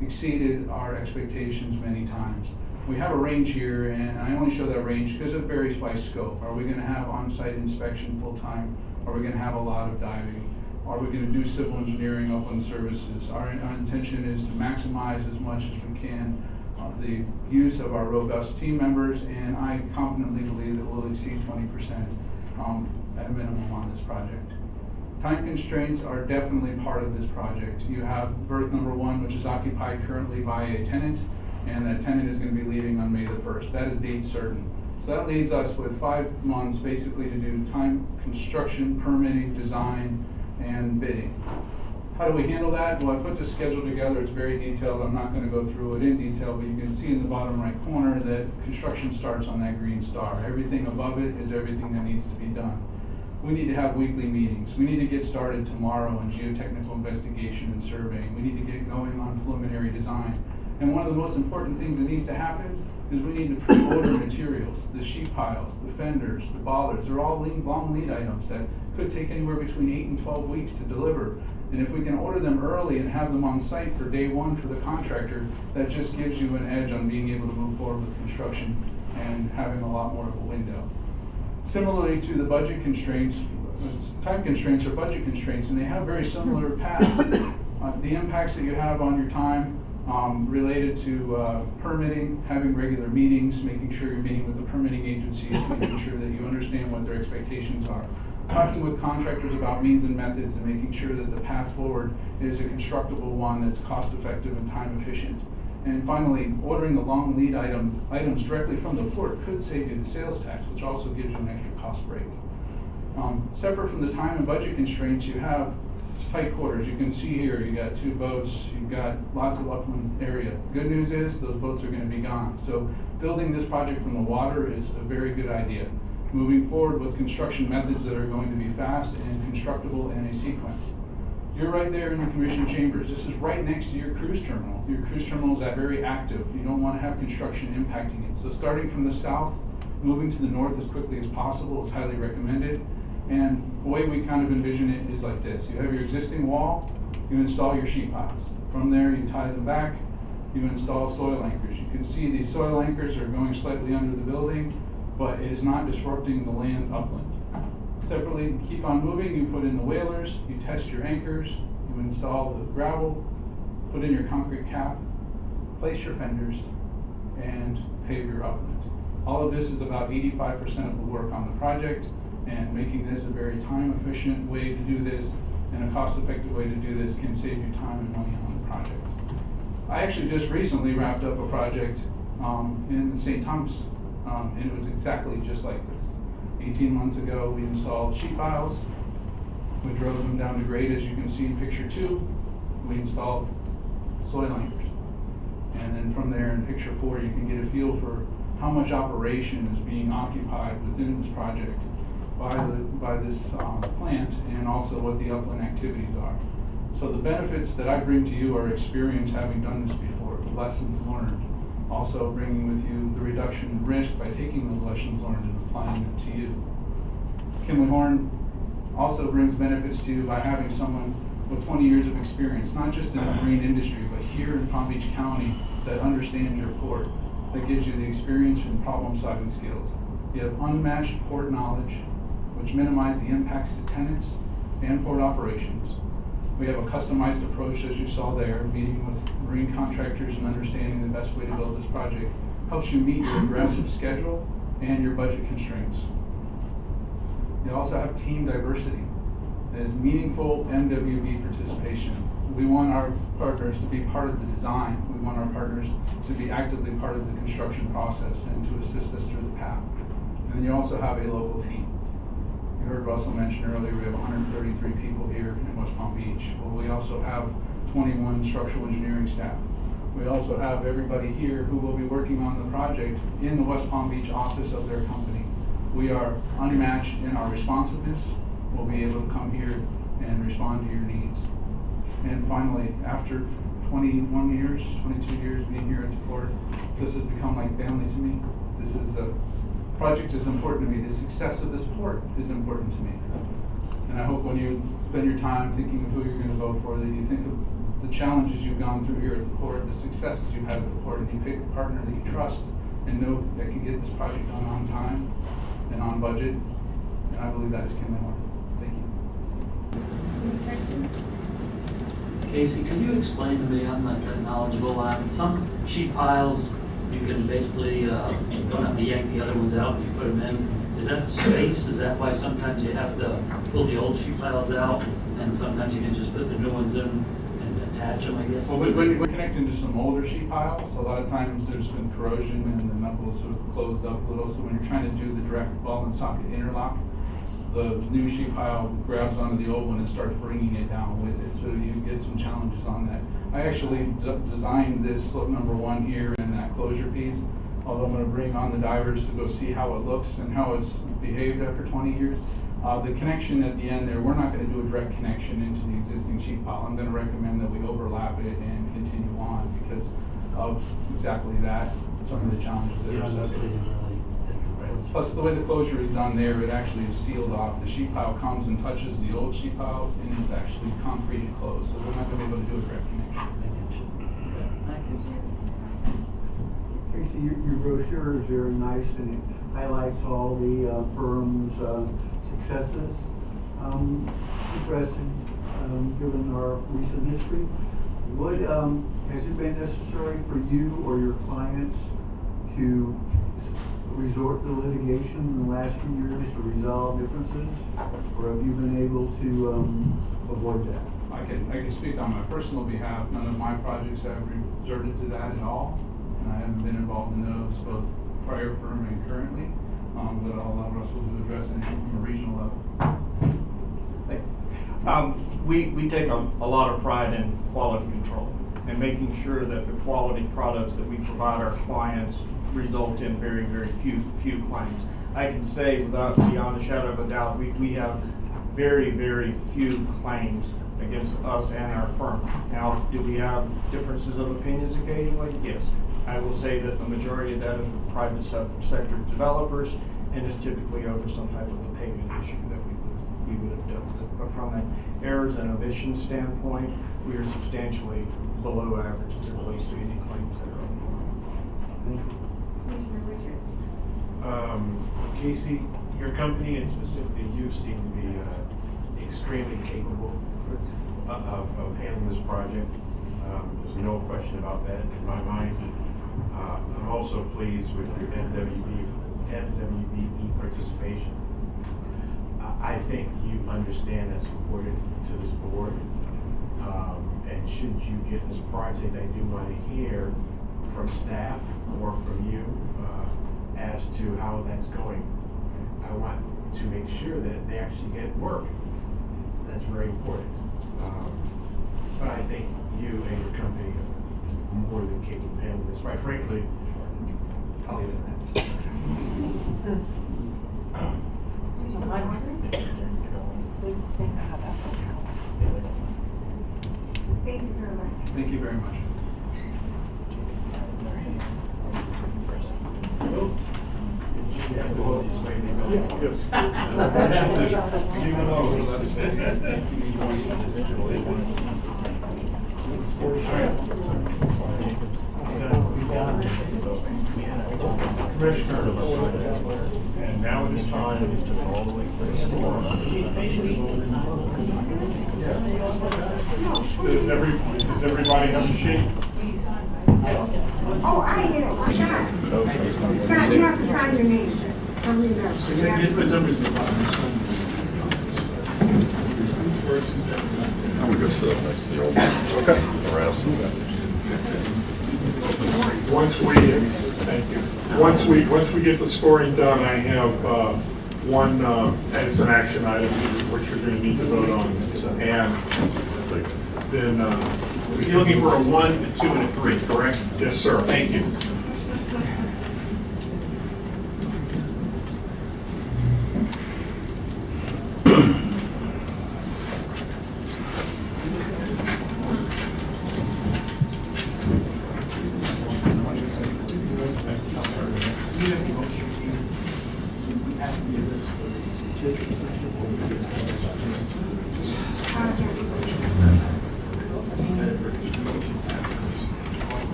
exceeded our expectations many times. We have a range here, and I only show that range because it varies by scope. Are we going to have on-site inspection full-time? Are we going to have a lot of diving? Are we going to do civil engineering up on the services? Our intention is to maximize as much as we can the use of our robust team members, and I confidently believe that we'll exceed 20% at a minimum on this project. Time constraints are definitely part of this project. You have berth number 1, which is occupied currently by a tenant, and that tenant is going to be leaving on May the 1st. That is date certain. So that leaves us with 5 months basically to do time, construction, permitting, design, and bidding. How do we handle that? Well, I put this schedule together. It's very detailed. I'm not going to go through it in detail, but you can see in the bottom right corner that construction starts on that green star. Everything above it is everything that needs to be done. We need to have weekly meetings. We need to get started tomorrow on geotechnical investigation and surveying. We need to get going on preliminary design. And one of the most important things that needs to happen is we need to pre-order materials. The sheet piles, the fenders, the bollards, they're all long lead items that could take anywhere between 8 and 12 weeks to deliver. And if we can order them early and have them on site for day 1 for the contractor, that just gives you an edge on being able to move forward with construction and having a lot more of a window. Similarly to the budget constraints, time constraints or budget constraints, and they have very similar paths. The impacts that you have on your time related to permitting, having regular meetings, making sure you're meeting with the permitting agencies, making sure that you understand what their expectations are. Talking with contractors about means and methods and making sure that the path forward is a constructible one that's cost effective and time efficient. And finally, ordering the long lead items directly from the port could save you the sales tax, which also gives you an extra cost break. Separate from the time and budget constraints, you have tight quarters. You can see here, you got 2 boats, you've got lots of upland area. Good news is those boats are going to be gone. So building this project from the water is a very good idea. Moving forward with construction methods that are going to be fast and constructible in a sequence. You're right there in the commission chambers. This is right next to your cruise terminal. Your cruise terminal is very active. You don't want to have construction impacting it. So starting from the south, moving to the north as quickly as possible is highly recommended. And the way we kind of envision it is like this. You have your existing wall, you install your sheet piles. From there, you tie them back, you install soil anchors. You can see these soil anchors are going slightly under the building, but it is not disrupting the land upland. Separately, keep on moving, you put in the whalers, you test your anchors, you install the gravel, put in your concrete cap, place your fenders, and pave your upland. All of this is about 85% of the work on the project, and making this a very time-efficient way to do this and a cost-effective way to do this can save you time and money on the project. I actually just recently wrapped up a project in St. Thomas, and it was exactly just like this. 18 months ago, we installed sheet piles. We drove them down to grade, as you can see in picture 2. We installed soil anchors. And then from there in picture 4, you can get a feel for how much operation is being occupied within this project by this plant, and also what the upland activities are. So the benefits that I bring to you are experience having done this before, the lessons learned. Also bringing with you the reduction in risk by taking those lessons learned and applying them to you. Kimley Horn also brings benefits to you by having someone with 20 years of experience, not just in the marine industry, but here in Palm Beach County that understands your port, that gives you the experience and problem-solving skills. You have unmatched port knowledge, which minimize the impacts to tenants and port operations. We have a customized approach, as you saw there, meeting with marine contractors and understanding the best way to build this project. Helps you meet your aggressive schedule and your budget constraints. You also have team diversity. There's meaningful MWB participation. We want our partners to be part of the design. We want our partners to be actively part of the construction process and to assist us through the path. And then you also have a local team. You heard Russell mention earlier, we have 133 people here in West Palm Beach. Well, we also have 21 structural engineering staff. We also have everybody here who will be working on the project in the West Palm Beach office of their company. We are unmatched in our responsiveness. We'll be able to come here and respond to your needs. And finally, after 21 years, 22 years being here at the port, this has become like family to me. This is a project is important to me. The success of this port is important to me. And I hope when you spend your time thinking of who you're going to vote for, that you think of the challenges you've gone through here at the port, the successes you've had at the port, and you pick a partner that you trust and know that can get this project done on time and on budget. And I believe that is Kimley Horn. Thank you. Any questions? Casey, can you explain to me, I'm not that knowledgeable on some sheet piles, you can basically, you don't have to yank the other ones out, you put them in. Is that space? Is that why sometimes you have to pull the old sheet piles out, and sometimes you can just put the new ones in and attach them, I guess? Well, when we connect into some older sheet piles, a lot of times there's been corrosion and the knuckles sort of closed up a little. So when you're trying to do the direct ball and socket interlock, the new sheet pile grabs onto the old one and starts bringing it down with it. So you get some challenges on that. I actually designed this slip number 1 here and that closure piece. Although I'm going to bring on the divers to go see how it looks and how it's behaved after 20 years. The connection at the end there, we're not going to do a direct connection into the existing sheet pile. I'm going to recommend that we overlap it and continue on because of exactly that, some of the challenges that are associated. Plus, the way the closure is done there, it actually is sealed off. The sheet pile comes and touches the old sheet pile, and it's actually concrete closed, so we're not going to be able to do a direct connection. Thank you. Casey, your brochure is very nice and it highlights all the firm's successes. Interesting, given our recent history. What has it been necessary for you or your clients to resort to litigation in the last few years to resolve differences, or have you been able to avoid that? I can speak on my personal behalf. None of my projects have resorted to that at all, and I haven't been involved in those, both prior firm and currently. But I'll allow Russell to address anything from a regional level. We take a lot of pride in quality control and making sure that the quality products that we provide our clients result in very, very few claims. I can say beyond a shadow of a doubt, we have very, very few claims against us and our firm. Now, do we have differences of opinions occasionally? Yes. I will say that the majority of that is with private sector developers, and is typically over some type of a payment issue that we would have dealt with. But from an errors and omissions standpoint, we are substantially below average as it relates to any claims that are on. Commissioner Richards. Casey, your company and specifically you seem to be extremely capable of handling this project. There's no question about that in my mind. I'm also pleased with your MWBE participation. I think you understand that's important to this board. And should you get this project, I do want to hear from staff or from you as to how that's going. I want to make sure that they actually get work. That's very important. But I think you and your company are more than capable of handling this. Quite frankly, I'll leave it at that. Thank you very much. Thank you very much. And now it is time. Does everybody have a sheet? Oh, I get it. I got it. Sign, you have to sign your name. I'll read it out. I'm gonna go sit up next to the old man. Okay. Harass him. Once we get the scoring done, I have one, as an action item, which you're going to need to vote on. And then, You're looking for a 1, a 2, and a 3, correct? yes, sir. Thank you.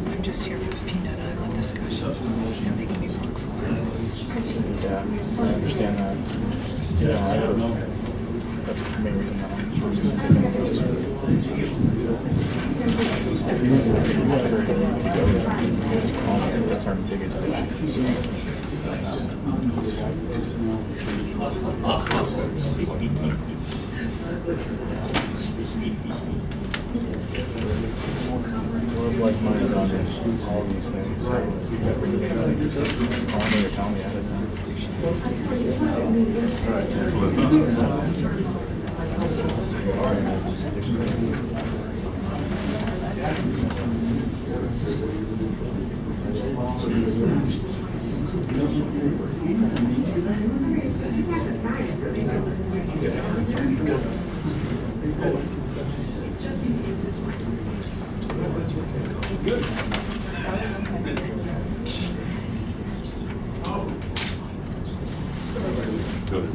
I'm just here for the peanut island discussion. You're making me work for it. Yeah, I understand that. That's the main reason why I'm trying to that's our biggest like minds on all these things. So you got to call me or tell me ahead of time. Good. Good.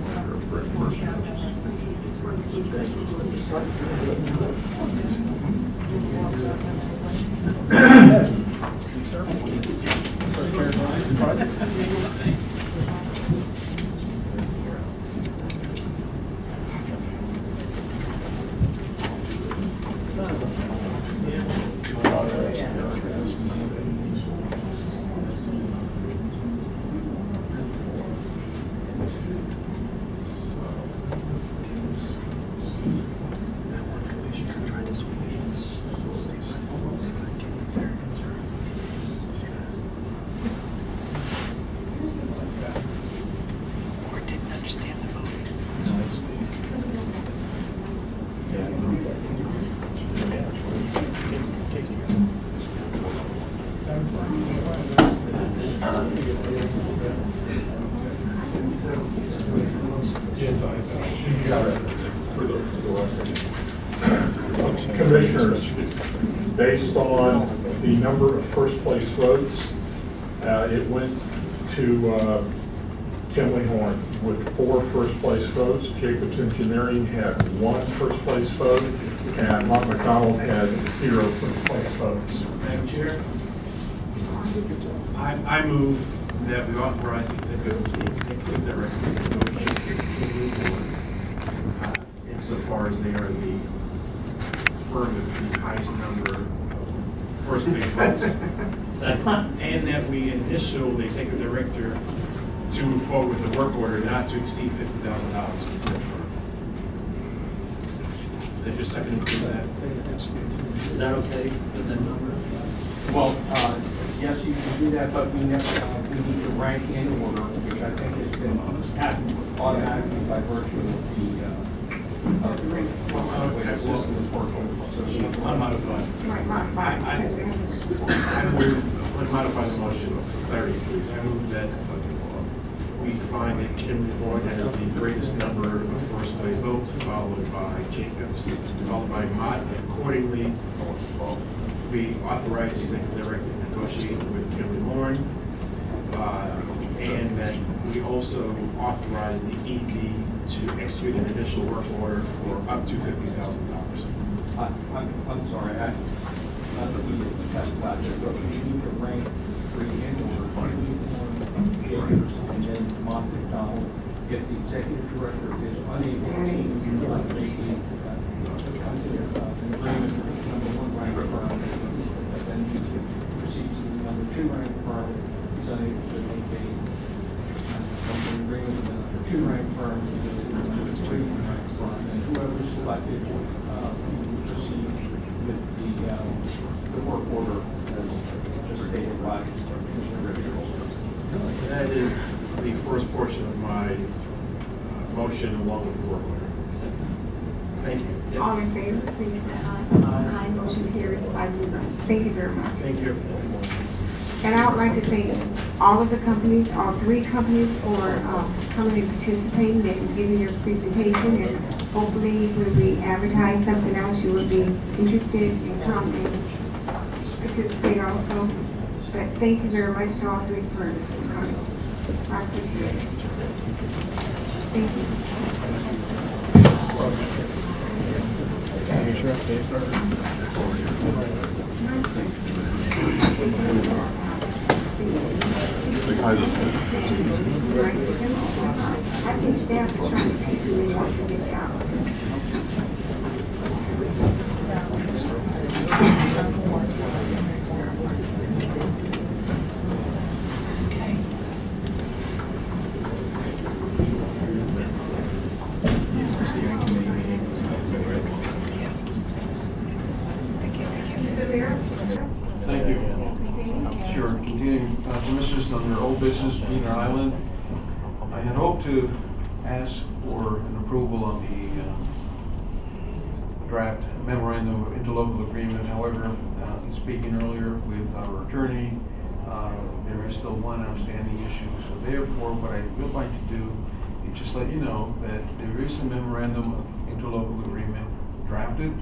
Or didn't understand the voting. Commissioners, based on the number of first place votes, it went to Kimley Horn with 4 first place votes. Jacobs Engineering had 1 first place vote, and Mark McDonald had 0 first place votes. Madam Chair, I move that we authorize the executive director to negotiate insofar as they are the firm with the highest number of first place votes. And that we initial the executive director to move forward with the work order not to exceed $50,000 he said for. Did you second to that? Is that okay with that number? Well, yes, you can do that, but we never, we need to rank in order, which I think has been happened automatically by virtue of the way the system is working. Unmodified. I move, unmodify the motion for clarity, please. I move that we find that Kimley Horn has the greatest number of first place votes, followed by Jacobs, followed by Mott. Accordingly, we authorize the executive director to negotiate with Kimley Horn, and that we also authorize the ED to execute an initial work order for up to $50,000. I'm sorry, I thought we did discuss about this, but we need to rank 3 in order, Jacobs, and then McDonald. If the executive director is unable to come to an agreement with the number 1 ranked firm, then he proceeds to the number 2 ranked firm. He's unable to make an agreement with the number 2 ranked firm, he goes to the number 3 ranked firm, and whoever is selected will proceed with the work order as stated by Commissioner Richards. That is the first portion of my motion along with the work order. Thank you. All in favor, please say aye. Aye. Motion carries 5-0. Thank you very much. Thank you. And I would like to thank all of the companies, all 3 companies, for coming and participating and giving your presentation. And hopefully, when we advertise something else, you will be interested in coming and participate also. But thank you very much to all 3 firms for coming. I appreciate it. Thank you. I think staff is trying to pick who they want to get jobs. Thank you. Sure, continuing, Commissioners, under old business, Beaver Island, I had hoped to ask for an approval on the draft memorandum of interlocal agreement. However, in speaking earlier with our attorney, there is still one outstanding issue. So therefore, what I would like to do is just let you know that there is a memorandum of interlocal agreement drafted.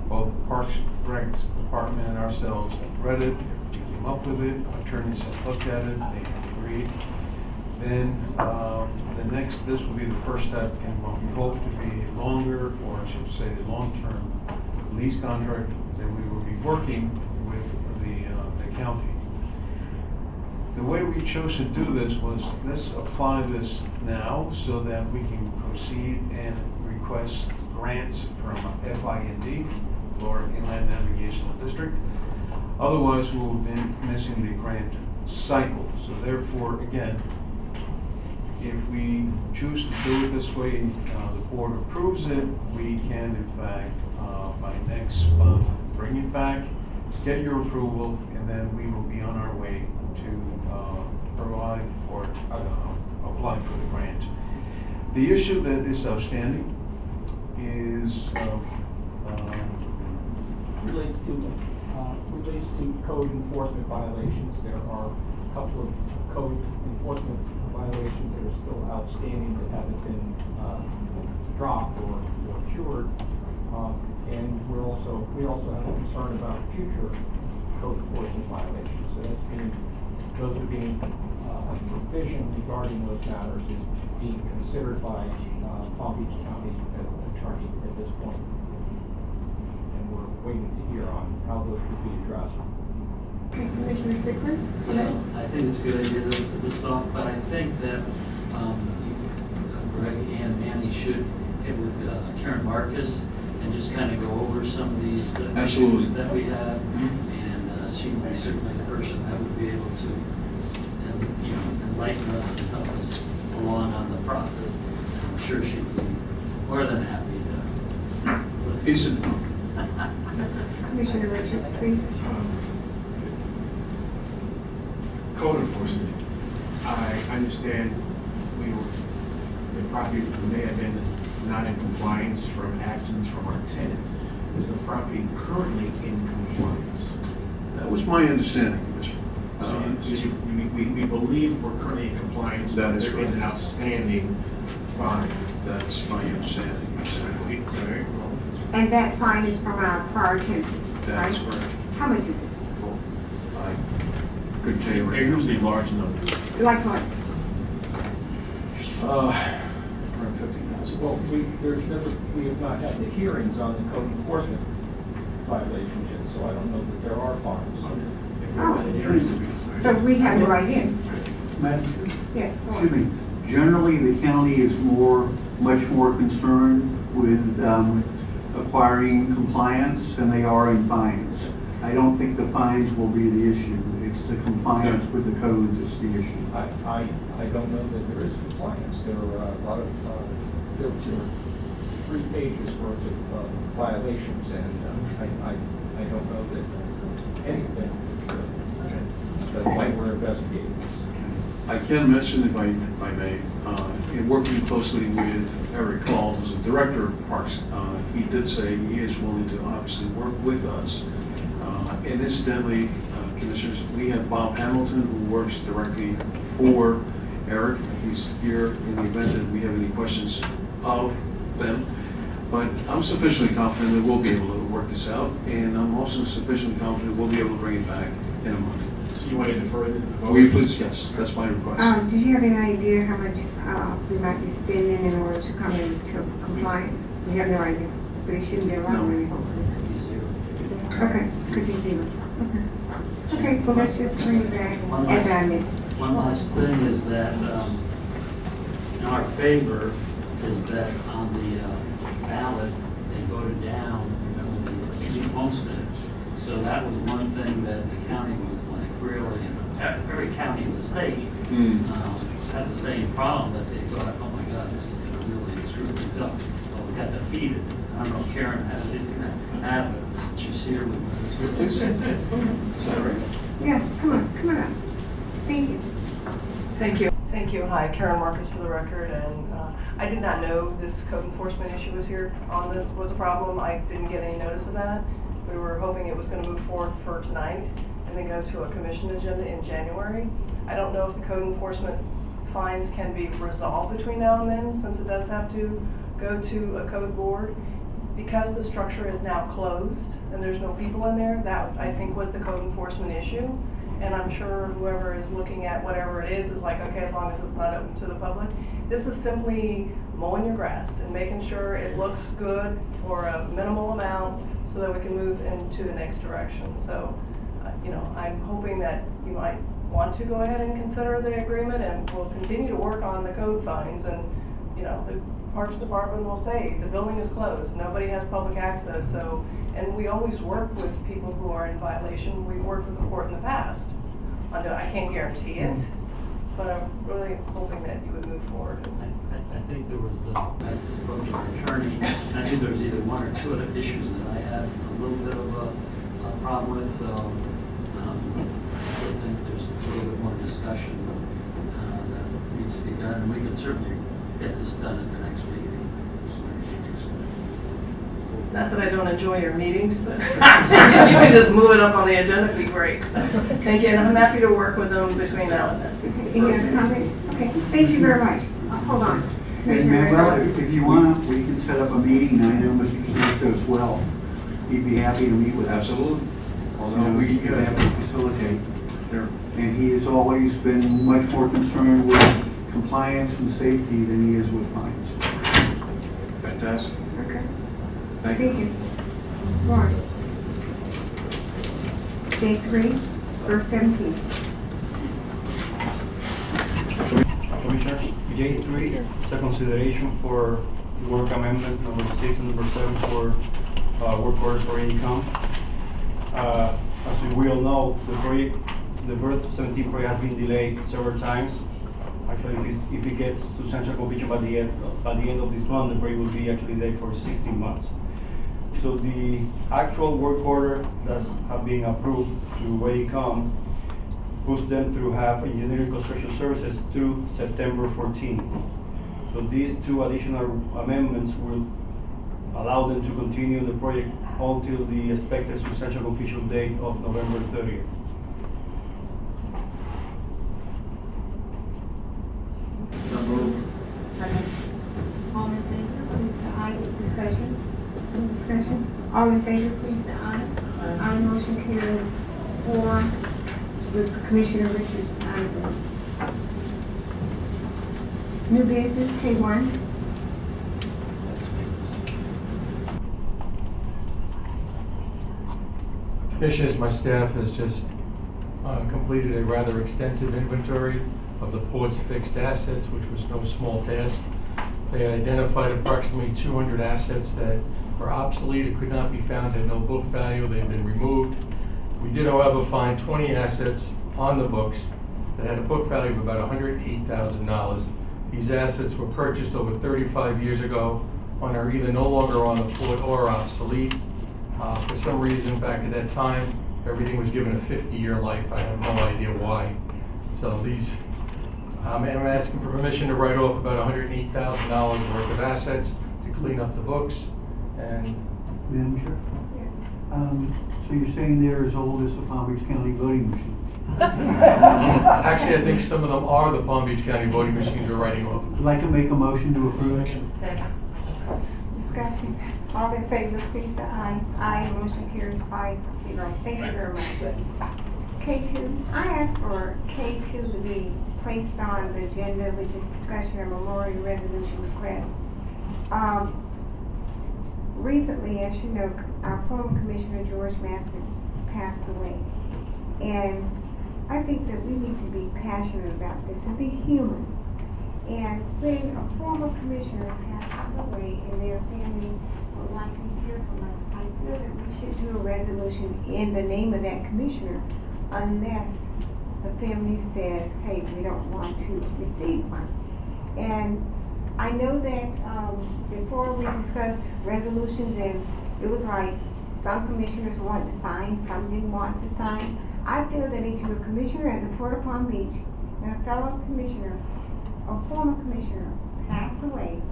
Both Parks Recs Department and ourselves have read it, we came up with it, attorneys have looked at it, they have agreed. Then the this will be the first step in what we hope to be a longer, or I should say, a long-term lease contract that we will be working with the county. The way we chose to do this was, let's apply this now so that we can proceed and request grants from FIND, Florida Inland Navigational District. Otherwise, we'll be missing the grant cycle. So therefore, again, if we choose to do it this way, the board approves it, we can in fact, by next month, bring it back, get your approval, and then we will be on our way to provide or apply for the grant. The issue that is outstanding is relates to code enforcement violations. There are a couple of code enforcement violations that are still outstanding that haven't been dropped or cured. And we also have a concern about future code enforcement violations. So those are being provision regarding those matters is being considered by Palm Beach County attorney at this point. And we're waiting to hear on how those could be addressed. Okay, Commissioner Sickler? Yeah, I think it's a good idea to put this off, but I think that Greg and Manny should get with Karen Marcus and just kind of go over some of these issues that we have. And she would be certainly the person that would be able to enlighten us and help us along on the process. And I'm sure she'd be more than happy to. Peace and Commissioner Richards, please. Code enforcement. I understand the property may have been not in compliance from actions from our tenants. Is the property currently in compliance? That was my understanding, Commissioner. We believe we're currently in compliance. That is there is an correct. outstanding fine. That's my understanding, exactly. Okay. And that fine is from our prior tenants, right? That's correct. How much is it? I couldn't tell you right They're now. usually large numbers. Like what? Around 50,000. Well, we have not had the hearings on the code enforcement violations yet, so I don't know that there are fines. Oh, so we have the right in. Madam, Yes, go excuse on. me, generally the county is much more concerned with acquiring compliance than they are in fines. I don't think the fines will be the issue. It's the compliance with the code that's the issue. I don't know that there is compliance. There are a lot of, there are 3 pages worth of violations, and I don't know that anything that might we're investigating. I can mention, if I may, in working closely with Eric Call, who's the director of parks, he did say he is willing to obviously work with us. And incidentally, Commissioners, we have Bob Hamilton, who works directly for Eric. He's here in the event that we have any questions of them. But I'm sufficiently confident that we'll be able to work this out, and I'm also sufficiently confident we'll be able to bring it back in a month. So you want to defer the vote? Will you please? Yes, that's my request. Do you have any idea how much we might be spending in order to come into compliance? We have no idea, but it shouldn't be a lot of money. Okay, could be zero. Okay, well, let's just bring it back as I missed. One last thing is that, in our favor, is that on the ballot, they voted down, remember, the homestead. So that was one thing that the county was like really, every county in the state had the same problem, that they thought, oh my God, this is going to really screw things up. Well, we got defeated. I don't know if Karen has anything to add, but since she's here with us. Is that right? Yeah, come on up. Thank you. Thank you. Thank you. Hi, Karen Marcus for the record. And I did not know this code enforcement issue was here on this was a problem. I didn't get any notice of that. We were hoping it was going to move forward for tonight and then go to a commission agenda in January. I don't know if the code enforcement fines can be resolved between now and then, since it does have to go to a code board. Because the structure is now closed and there's no people in there, that was, I think, was the code enforcement issue. and I'm sure whoever is looking at whatever it is like, okay, as long as it's not open to the public. This is simply mowing your grass and making sure it looks good for a minimal amount so that we can move into the next direction. So, you know, I'm hoping that you might want to go ahead and consider the agreement, and we'll continue to work on the code findings. And, you know, the Parks Department will say the building is closed, nobody has public access. So, and we always work with people who are in violation. We worked with the court in the past. I can't guarantee it, but I'm really hoping that you would move forward. I think there was, I spoke to our attorney, and I think there was either one or two other issues that I had a little bit of a problem with, so I still think there's a little bit more discussion that needs to be done, and we can certainly get this done at the next meeting. Not that I don't enjoy your meetings, but if you can just move it up on the agenda, it'd be great. So, thank you, and I'm happy to work with them between now and then. Any other comment? Okay, thank you very much. Hold on. And Manuel, if you want, we can set up a meeting. I know Mr. Smith as well. He'd be happy to meet with us. Absolutely. Although we could have to facilitate. And he has always been much more concerned with compliance and safety than he is with fines. Fantastic. Okay. Thank you. Warren. J3, verse 17. Commissioners, J3 is a consideration for work amendment number 6 and number 7 for work orders for income. As we all know, the Birth 17 project has been delayed several times. Actually, if it gets substantial completion by the end of this month, the project will be actually delayed for 16 months. So the actual work order that's have been approved to Waycom puts them through have engineering construction services through September 14. So these two additional amendments will allow them to continue the project until the expected substantial completion date of November 30th. Second. All in favor, please say aye. Discussion? Any discussion? All in favor, please say aye. Aye. Motion carries 4 with Commissioner Richards. Aye. New business, K1. Commissioners, my staff has just completed a rather extensive inventory of the port's fixed assets, which was no small task. They identified approximately 200 assets that were obsolete and could not be found, had no book value, they've been removed. We did, however, find 20 assets on the books that had a book value of about $108,000. These assets were purchased over 35 years ago and are either no longer on the port or obsolete. For some reason, back at that time, everything was given a 50-year life. I have no idea why. So these, I'm asking for permission to write off about $108,000 worth of assets to clean up the books. And Madam Chair? So you're saying they're as old as the Palm Beach County voting machines? actually, I think some of them are the Palm Beach County voting machines we're writing off. I'd like to make a motion to approve. Discussion. All in favor, please say aye. Aye. Motion carries 5-0. Thank you very much. K2. I asked for K2 to be placed on the agenda, which is discussion of memorial resolution request. Recently, as you know, our former Commissioner George MASTICS passed away. And I think that we need to be passionate about this and be human. And when a former commissioner passes away and their family would like to hear from us, I feel that we should do a resolution in the name of that commissioner unless the family says, hey, we don't want to receive one. And I know that before we discussed resolutions, and it was like some commissioners wanted to sign, some didn't want to sign. I feel that if you're a commissioner at the Port of Palm Beach and a fellow commissioner or former commissioner pass away,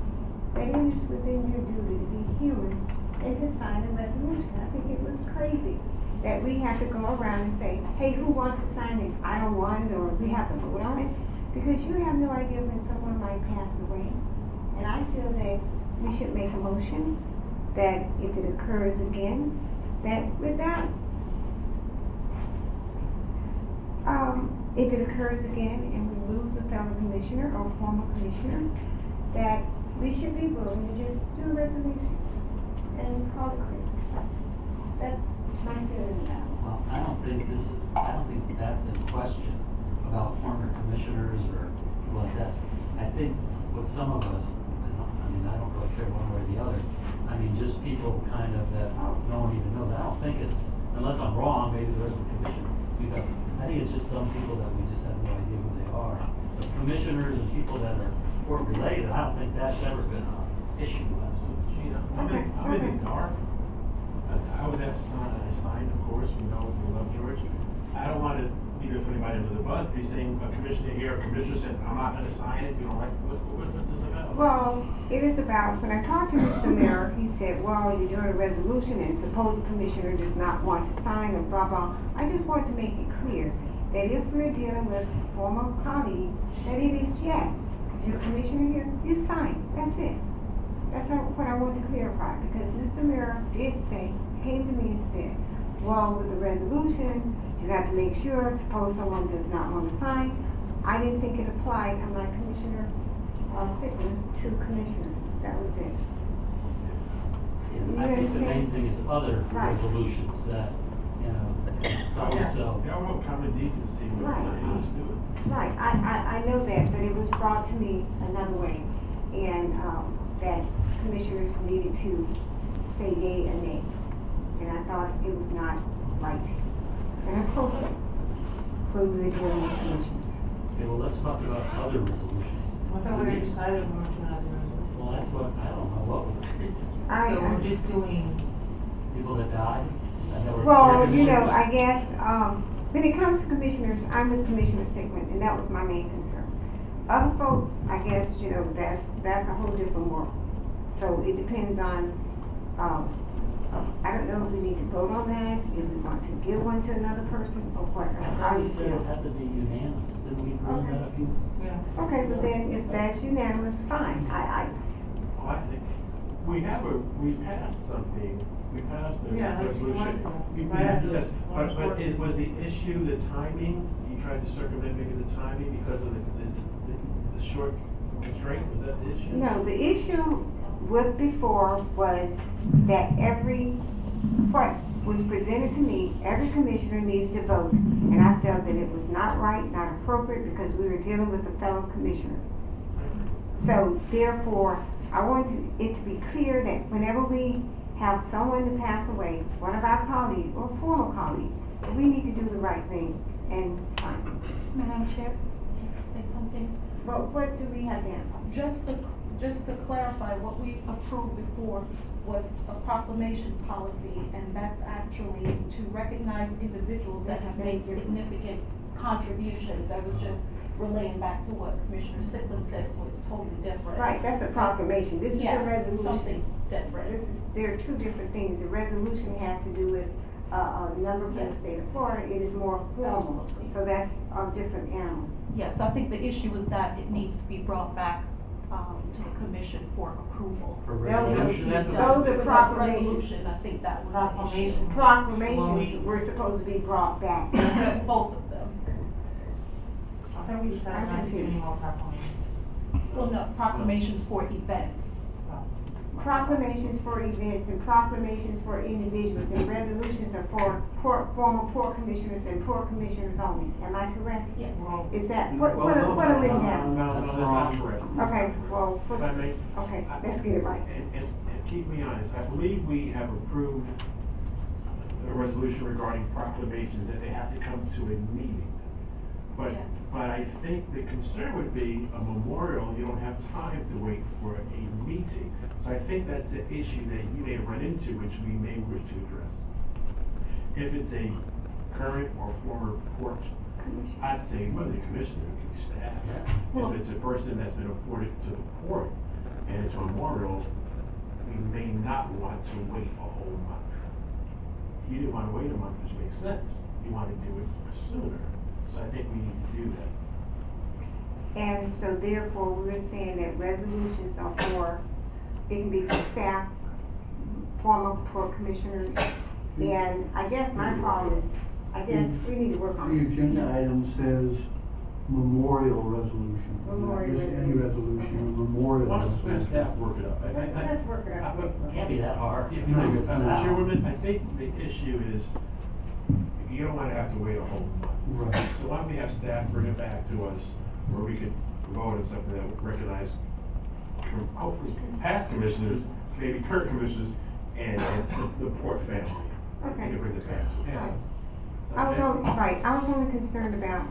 that it is within your duty to be human and to sign a resolution. I think it was crazy that we have to go around and say, hey, who wants to sign it? I don't want it, or we have to vote on it, because you have no idea when someone might pass away. And I feel that we should make a motion that if it occurs again, that without If it occurs again and we lose a fellow commissioner or former commissioner, that we should be willing to just do a resolution and call it quits. That's my feeling about it. Well, I don't think that's in question about former commissioners or like that. I think what some of us, I mean, I don't really care one way or the other. I mean, just people kind of that don't even know that. I don't think it's, unless I'm wrong, maybe the rest of the commission, because I think it's just some people that we just have no idea who they are. But commissioners and people that are court related, I don't think that's ever been an issue with us. Gina, I'm in the dark. I was asked to sign, and I signed, of course, we love George. I don't want to either throw anybody under the bus, but he's saying a commissioner here, a commissioner said, I'm not gonna sign it, you know, like, what's this about? Well, it is about, when I talked to Mr. Mayor, he said, well, you're doing a resolution and suppose a commissioner does not want to sign or blah, blah. I just want to make it clear that if we're dealing with a former colleague, that it is yes, you're a commissioner here, you sign, that's it. That's what I want to clarify, because Mr. Mayor did say, came to me and said, well, with the resolution, you have to make sure, suppose someone does not want to sign. I didn't think it applied, I'm not Commissioner Sickman, to commissioners, that was it. I think the main thing is other resolutions that, you know, so-and-so. Y'all won't come in decency with us, let's do it. Right, I know that, but it was brought to me another way, and that commissioners needed to say yea and nay. And I thought it was not right and appropriate when we were dealing with commissioners. Okay, well, let's talk about other resolutions. I thought we already decided we weren't doing other resolutions. Well, that's what, I don't know what we're. So we're just doing. People that died? That were Well, you commissioners? know, I guess, when it comes to commissioners, I'm with Commissioner Sickman, and that was my main concern. Other folks, I guess, you know, that's a whole different world. So it depends on, I don't know if we need to vote on that, if we want to give one to another person, or what. I thought we said it had to be unanimous, didn't we agree on that a few? Yeah. Okay, but then if that's unanimous, fine. Well, I think we passed something, we passed a Yeah, like 2 resolution. months ago. We Right after yes, the but was the issue the timing? You tried to circumvent maybe the timing because of the short constraint, was that the issue? No, the issue with before was that what was presented to me, every commissioner needs to vote. And I felt that it was not right, not appropriate, because we were dealing with a fellow commissioner. So therefore, I wanted it to be clear that whenever we have someone to pass away, one of our colleagues or former colleague, that we need to do the right thing and sign. Madam Chair, say something? Well, what do we have now? Just to clarify, what we approved before was a proclamation policy, and that's actually to recognize individuals that have made significant contributions. I was just relaying back to what Commissioner Sickman said, so it's totally different. Right, that's a proclamation. This is a resolution. Something different. There are two different things. The resolution has to do with a number from the state of Florida. It is more formal. Absolutely. So that's a different animal. Yes, I think the issue is that it needs to be brought back to the commission for approval. For resolution? Those are proclamations. Resolution, I think that was the issue. Proclamations were supposed to be brought back. Both of them. I thought we decided not to do any more proclamations. Well, no, proclamations for events. Proclamations for events and proclamations for individuals, and resolutions are for former poor commissioners and poor commissioners only. Am I correct? Yes. Is that, what are we now? No, that's not correct. Okay, well, If I may. okay, let's get it right. And keep me honest, I believe we have approved a resolution regarding proclamations, that they have to come to a meeting. But I think the concern would be a memorial, you don't have time to wait for a meeting. So I think that's an issue that you may run into, which we may wish to address. If it's a current or former court, I'd say whether the commissioner can be staff. If it's a person that's been appointed to the court and it's a memorial, we may not want to wait a whole month. You didn't want to wait a month, which makes sense. You want to do it sooner. So I think we need to do that. And so therefore, we're saying that resolutions are for, it can be for staff, former poor commissioners. And I guess my problem is, I guess we need to work on The it. agenda item says memorial resolution. Memorial Not just any resolution, a memorial. Why don't the resolution. staff work it out? Let's work it out. Can't be that hard. Yeah, No. Chairwoman, I think the issue is, you don't wanna have to wait a whole month. Right. So why don't we have staff bring it back to us, where we could vote on something that would recognize, hopefully, past commissioners, maybe current commissioners, and the Port family. Okay. We can bring it back to us. Right. I was only concerned about,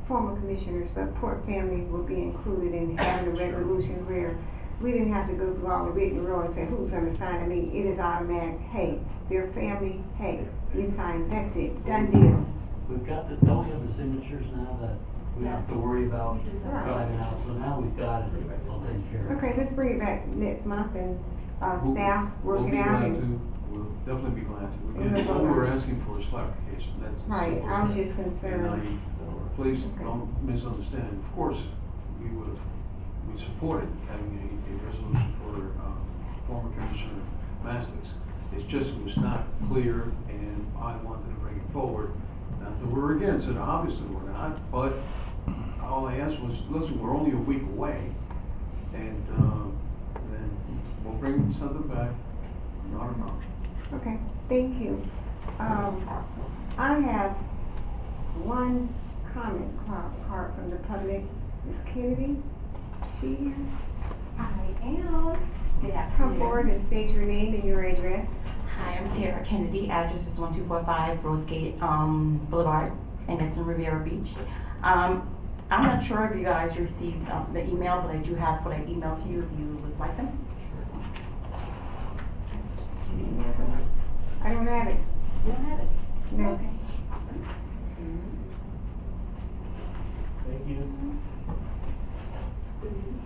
former commissioners, but Port family would be included in having a resolution where we didn't have to go through all the rigmarole and say who's gonna sign. I mean, it is automatic, hey, their family, hey, you sign, that's it, done deal. We've got don't we have the signatures now that we don't have to worry about driving out, so now we've got it all taken care of. Okay, let's bring it back next month and, staff We'll work be it out. glad and- to. We'll definitely be glad to. We'll Again, go all we're back. asking for is clarification. That's as Right, simple I as was that. just concerned. And please Okay. don't misunderstand. Of course, we supported having a resolution for former Commissioner MASTICS. It's just it was not clear, and I wanted to bring it forward. Not that we're against it, obviously we're not, but all I asked was, listen, we're only a week away, and then we'll bring something back. Not a problem. Okay, thank you. I have one comment card from the public. Ms. Kennedy, she here? I am. Good Come afternoon. forward and state your name and your address. Hi, I'm Tara Kennedy. Address is 1245 Rosegate Boulevard, and it's in Riviera Beach. I'm not sure if you guys received the email, but I do have what I emailed to you if you would like them. I don't have it. You don't have it? No. Okay. Thank you.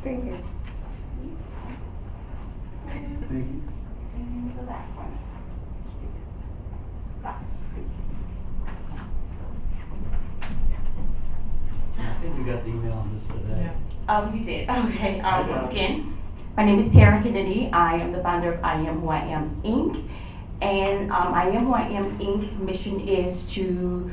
Thank you. Thank you. And the last one. I think we got the email on this today. Oh, you did? Okay. Once again, my name is Tara Kennedy. I am the founder of I Am Who I Am, Inc. And I Am Who I Am, Inc. mission is to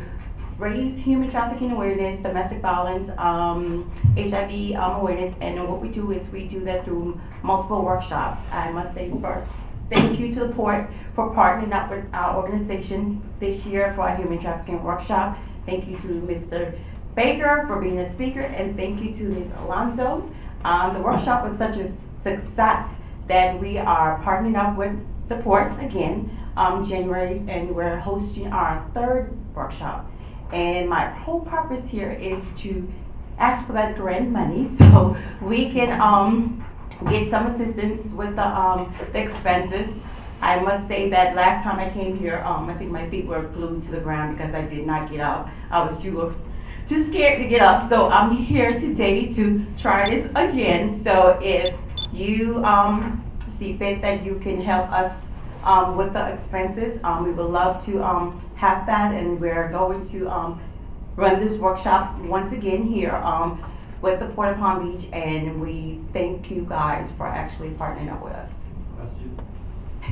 raise human trafficking awareness, domestic violence, HIV awareness, and what we do is we do that through multiple workshops. I must say first, thank you to the Port for partnering up with our organization this year for our human trafficking workshop. Thank you to Mr. Baker for being a speaker, and thank you to Ms. Alonso. The workshop was such a success that we are partnering up with the Port again January, and we're hosting our third workshop. And my whole purpose here is to ask for that grant money so we can get some assistance with the expenses. I must say that last time I came here, I think my feet were glued to the ground because I did not get up. I was too scared to get up. So I'm here today to try this again. So if you see fit that you can help us with the expenses, we would love to have that, and we're going to run this workshop once again here with the Port of Palm Beach, and we thank you guys for actually partnering up with us. Question?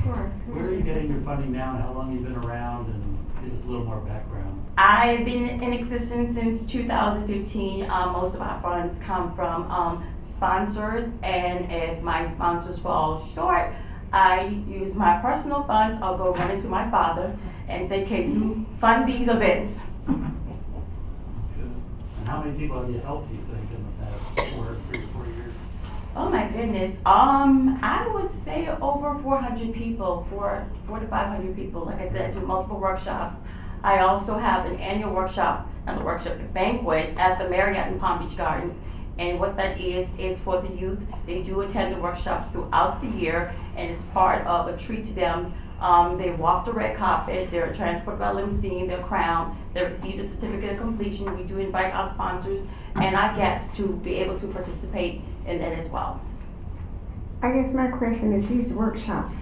Sure. Where are you getting your funding now, and how long you've been around, and give us a little more background? I've been in existence since 2015. Most of our funds come from sponsors, and if my sponsors fall short, I use my personal funds. I'll go run into my father and say, can you fund these events? And how many people have you helped, do you think, in the past 3 or 4 years? Oh my goodness. I would say over 400 people, 400 to 500 people. Like I said, I do multiple workshops. I also have an annual workshop, not a workshop, a banquet at the Marriott in Palm Beach Gardens. And what that is for the youth. They do attend the workshops throughout the year, and it's part of a treat to them. They walk the red carpet, they're transported by limousine, they're crowned, they receive a certificate of completion. We do invite our sponsors and our guests to be able to participate in that as well. I guess my question is these workshops,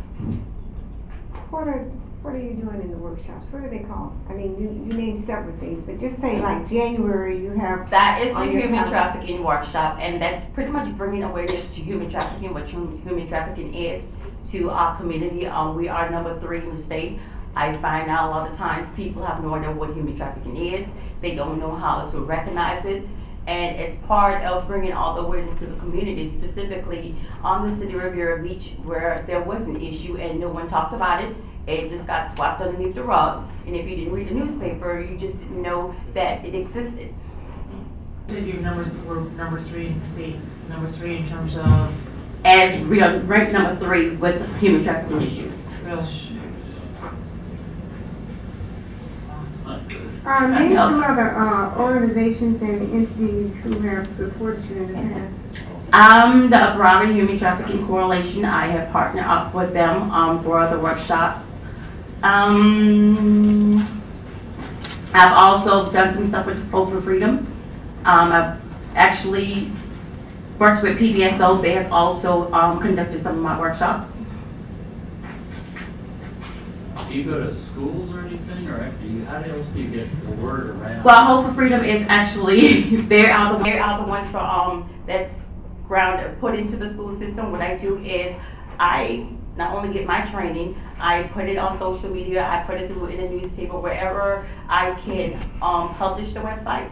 what are you doing in the workshops? What are they called? I mean, you named several things, but just say like January you have. That is the on your human calendar. trafficking workshop, and that's pretty much bringing awareness to human trafficking, what human trafficking is to our community. We are number 3 in the state. I find out a lot of times people have no idea what human trafficking is. They don't know how to recognize it. And as part of bringing all the awareness to the community, specifically on the city of Riviera Beach, where there was an issue and no one talked about it, it just got swept underneath the rug. And if you didn't read the newspaper, you just didn't know that it existed. So your numbers were number 3 in the state, number 3 in terms of? As we are ranked number 3 with human trafficking issues. Real Name some other organizations and entities who have supported you in the past. The Broader Human Trafficking Coalition, I have partnered up with them for other workshops. I've also done some stuff with Hope for Freedom. I've actually worked with PBSO. They have also conducted some of my workshops. Do you go to schools or anything, or how else do you get the word around? Well, Hope for Freedom is actually, they are the ones for, that's put into the school system. What I do is I not only get my training, I put it on social media, I put it through in a newspaper, wherever I can publish the websites.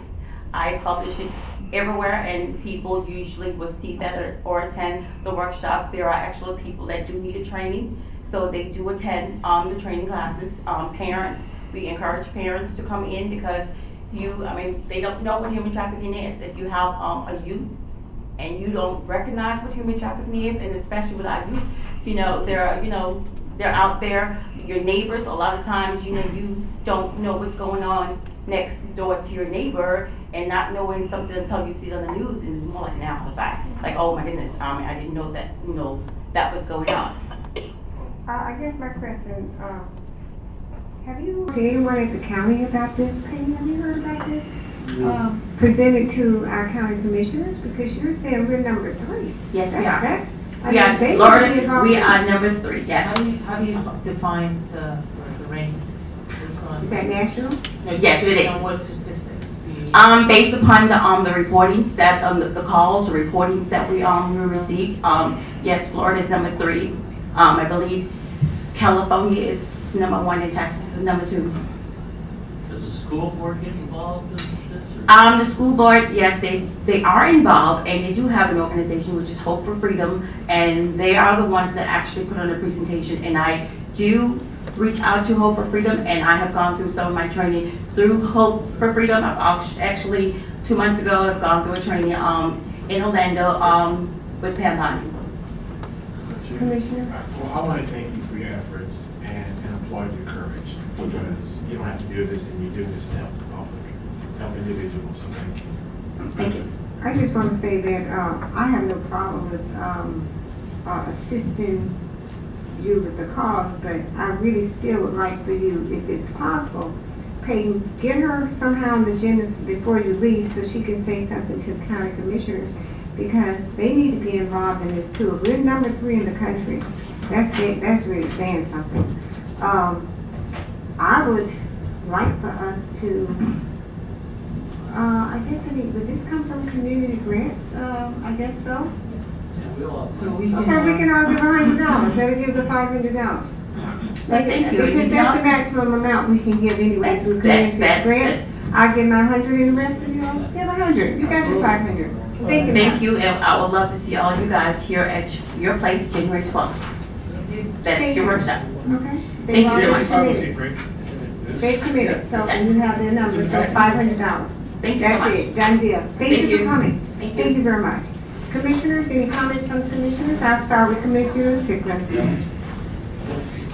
I publish it everywhere, and people usually will see that or attend the workshops. There are actually people that do need a training, so they do attend the training classes. Parents, we encourage parents to come in because they don't know what human trafficking is. If you have a youth and you don't recognize what human trafficking is, and especially with our youth, they're out there, your neighbors, a lot of times, you don't know what's going on next door to your neighbor, and not knowing something until you see it on the news, and it's more like now the fact, like, oh my goodness, I didn't know that, that was going on. I guess my question, have you talked to anyone at the county about this? Penny, have you heard about this? Presented to our county commissioners, because you're saying we're number 3. Yes, we are. Florida, we are number 3, yes. How do you define the rankings? Is that national? Yes, it is. On what statistics do you? Based upon the reportings that the calls, the reportings that we received, yes, Florida is number 3. I believe California is number 1 and Texas is number 2. Does the school board get involved in this? The school board, yes, they are involved, and they do have an organization which is Hope for Freedom, and they are the ones that actually put on a presentation. And I do reach out to Hope for Freedom, and I have gone through some of my training through Hope for Freedom. I've actually 2 months ago I've gone through a training in Orlando with Pam Bondi. Commissioner? Well, I want to thank you for your efforts and applaud your courage, because you don't have to do this, and you do this to help the public, help individuals, so thank you. Thank you. I just want to say that I have no problem with assisting you with the cause, but I really still would like for you, if it's possible, Peyton, get her somehow on the agenda before you leave so she can say something to the county commissioners, because they need to be involved in this too. We're number 3 in the country. That's it. That's really saying something. I would like for us to, I guess, would this come from community grants? I guess so. So we can. Okay, we can all give $100. That'll give the $500. Thank you. Because that's the maximum amount we can give anyway through community grants. I give my 100 and the rest of you all give 100. You got your 500. Thank you. Thank you, and I would love to see all you guys here at your place January 12th. That's your workshop. Okay. Thank you so much. They committed, so you have their number, so $500. Thank you so much. That's it, done deal. Thank you for coming. Thank you. Thank you very much. Commissioners, any comments from the commissioners? I'll start with Commissioner Sickler.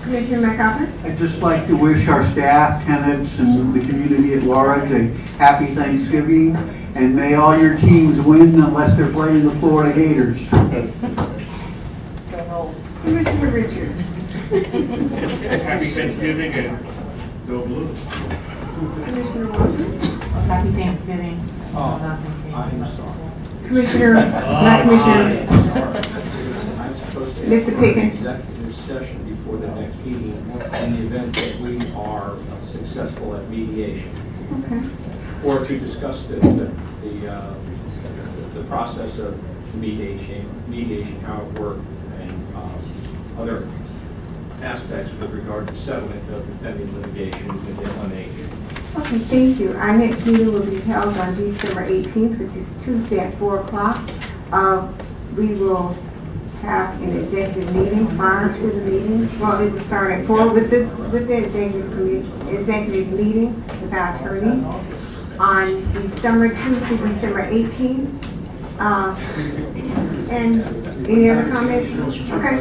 Commissioner MacArthur? I'd just like to wish our staff, tenants, and the community at large a happy Thanksgiving, and may all your teams win unless they're playing the Florida Gators. Commissioner Richards? Happy Thanksgiving and go Blues. Commissioner Walker? Happy Thanksgiving. I'm sorry. Commissioner, not Commissioner, I'm supposed to Mr. Pickens. executive session before the next meeting in the event that we are successful at mediation, Okay. or to discuss the process of mediation, how it worked, and other aspects with regard to settlement of the pending litigation with LMH. Okay, thank you. Our next meeting will be held on December 18th, which is Tuesday at 4 o'clock. We will have an executive meeting prior to the meeting. Well, it will start at 4 with the executive meeting with our attorneys on Tuesday, December 18th. And any other comments? Okay.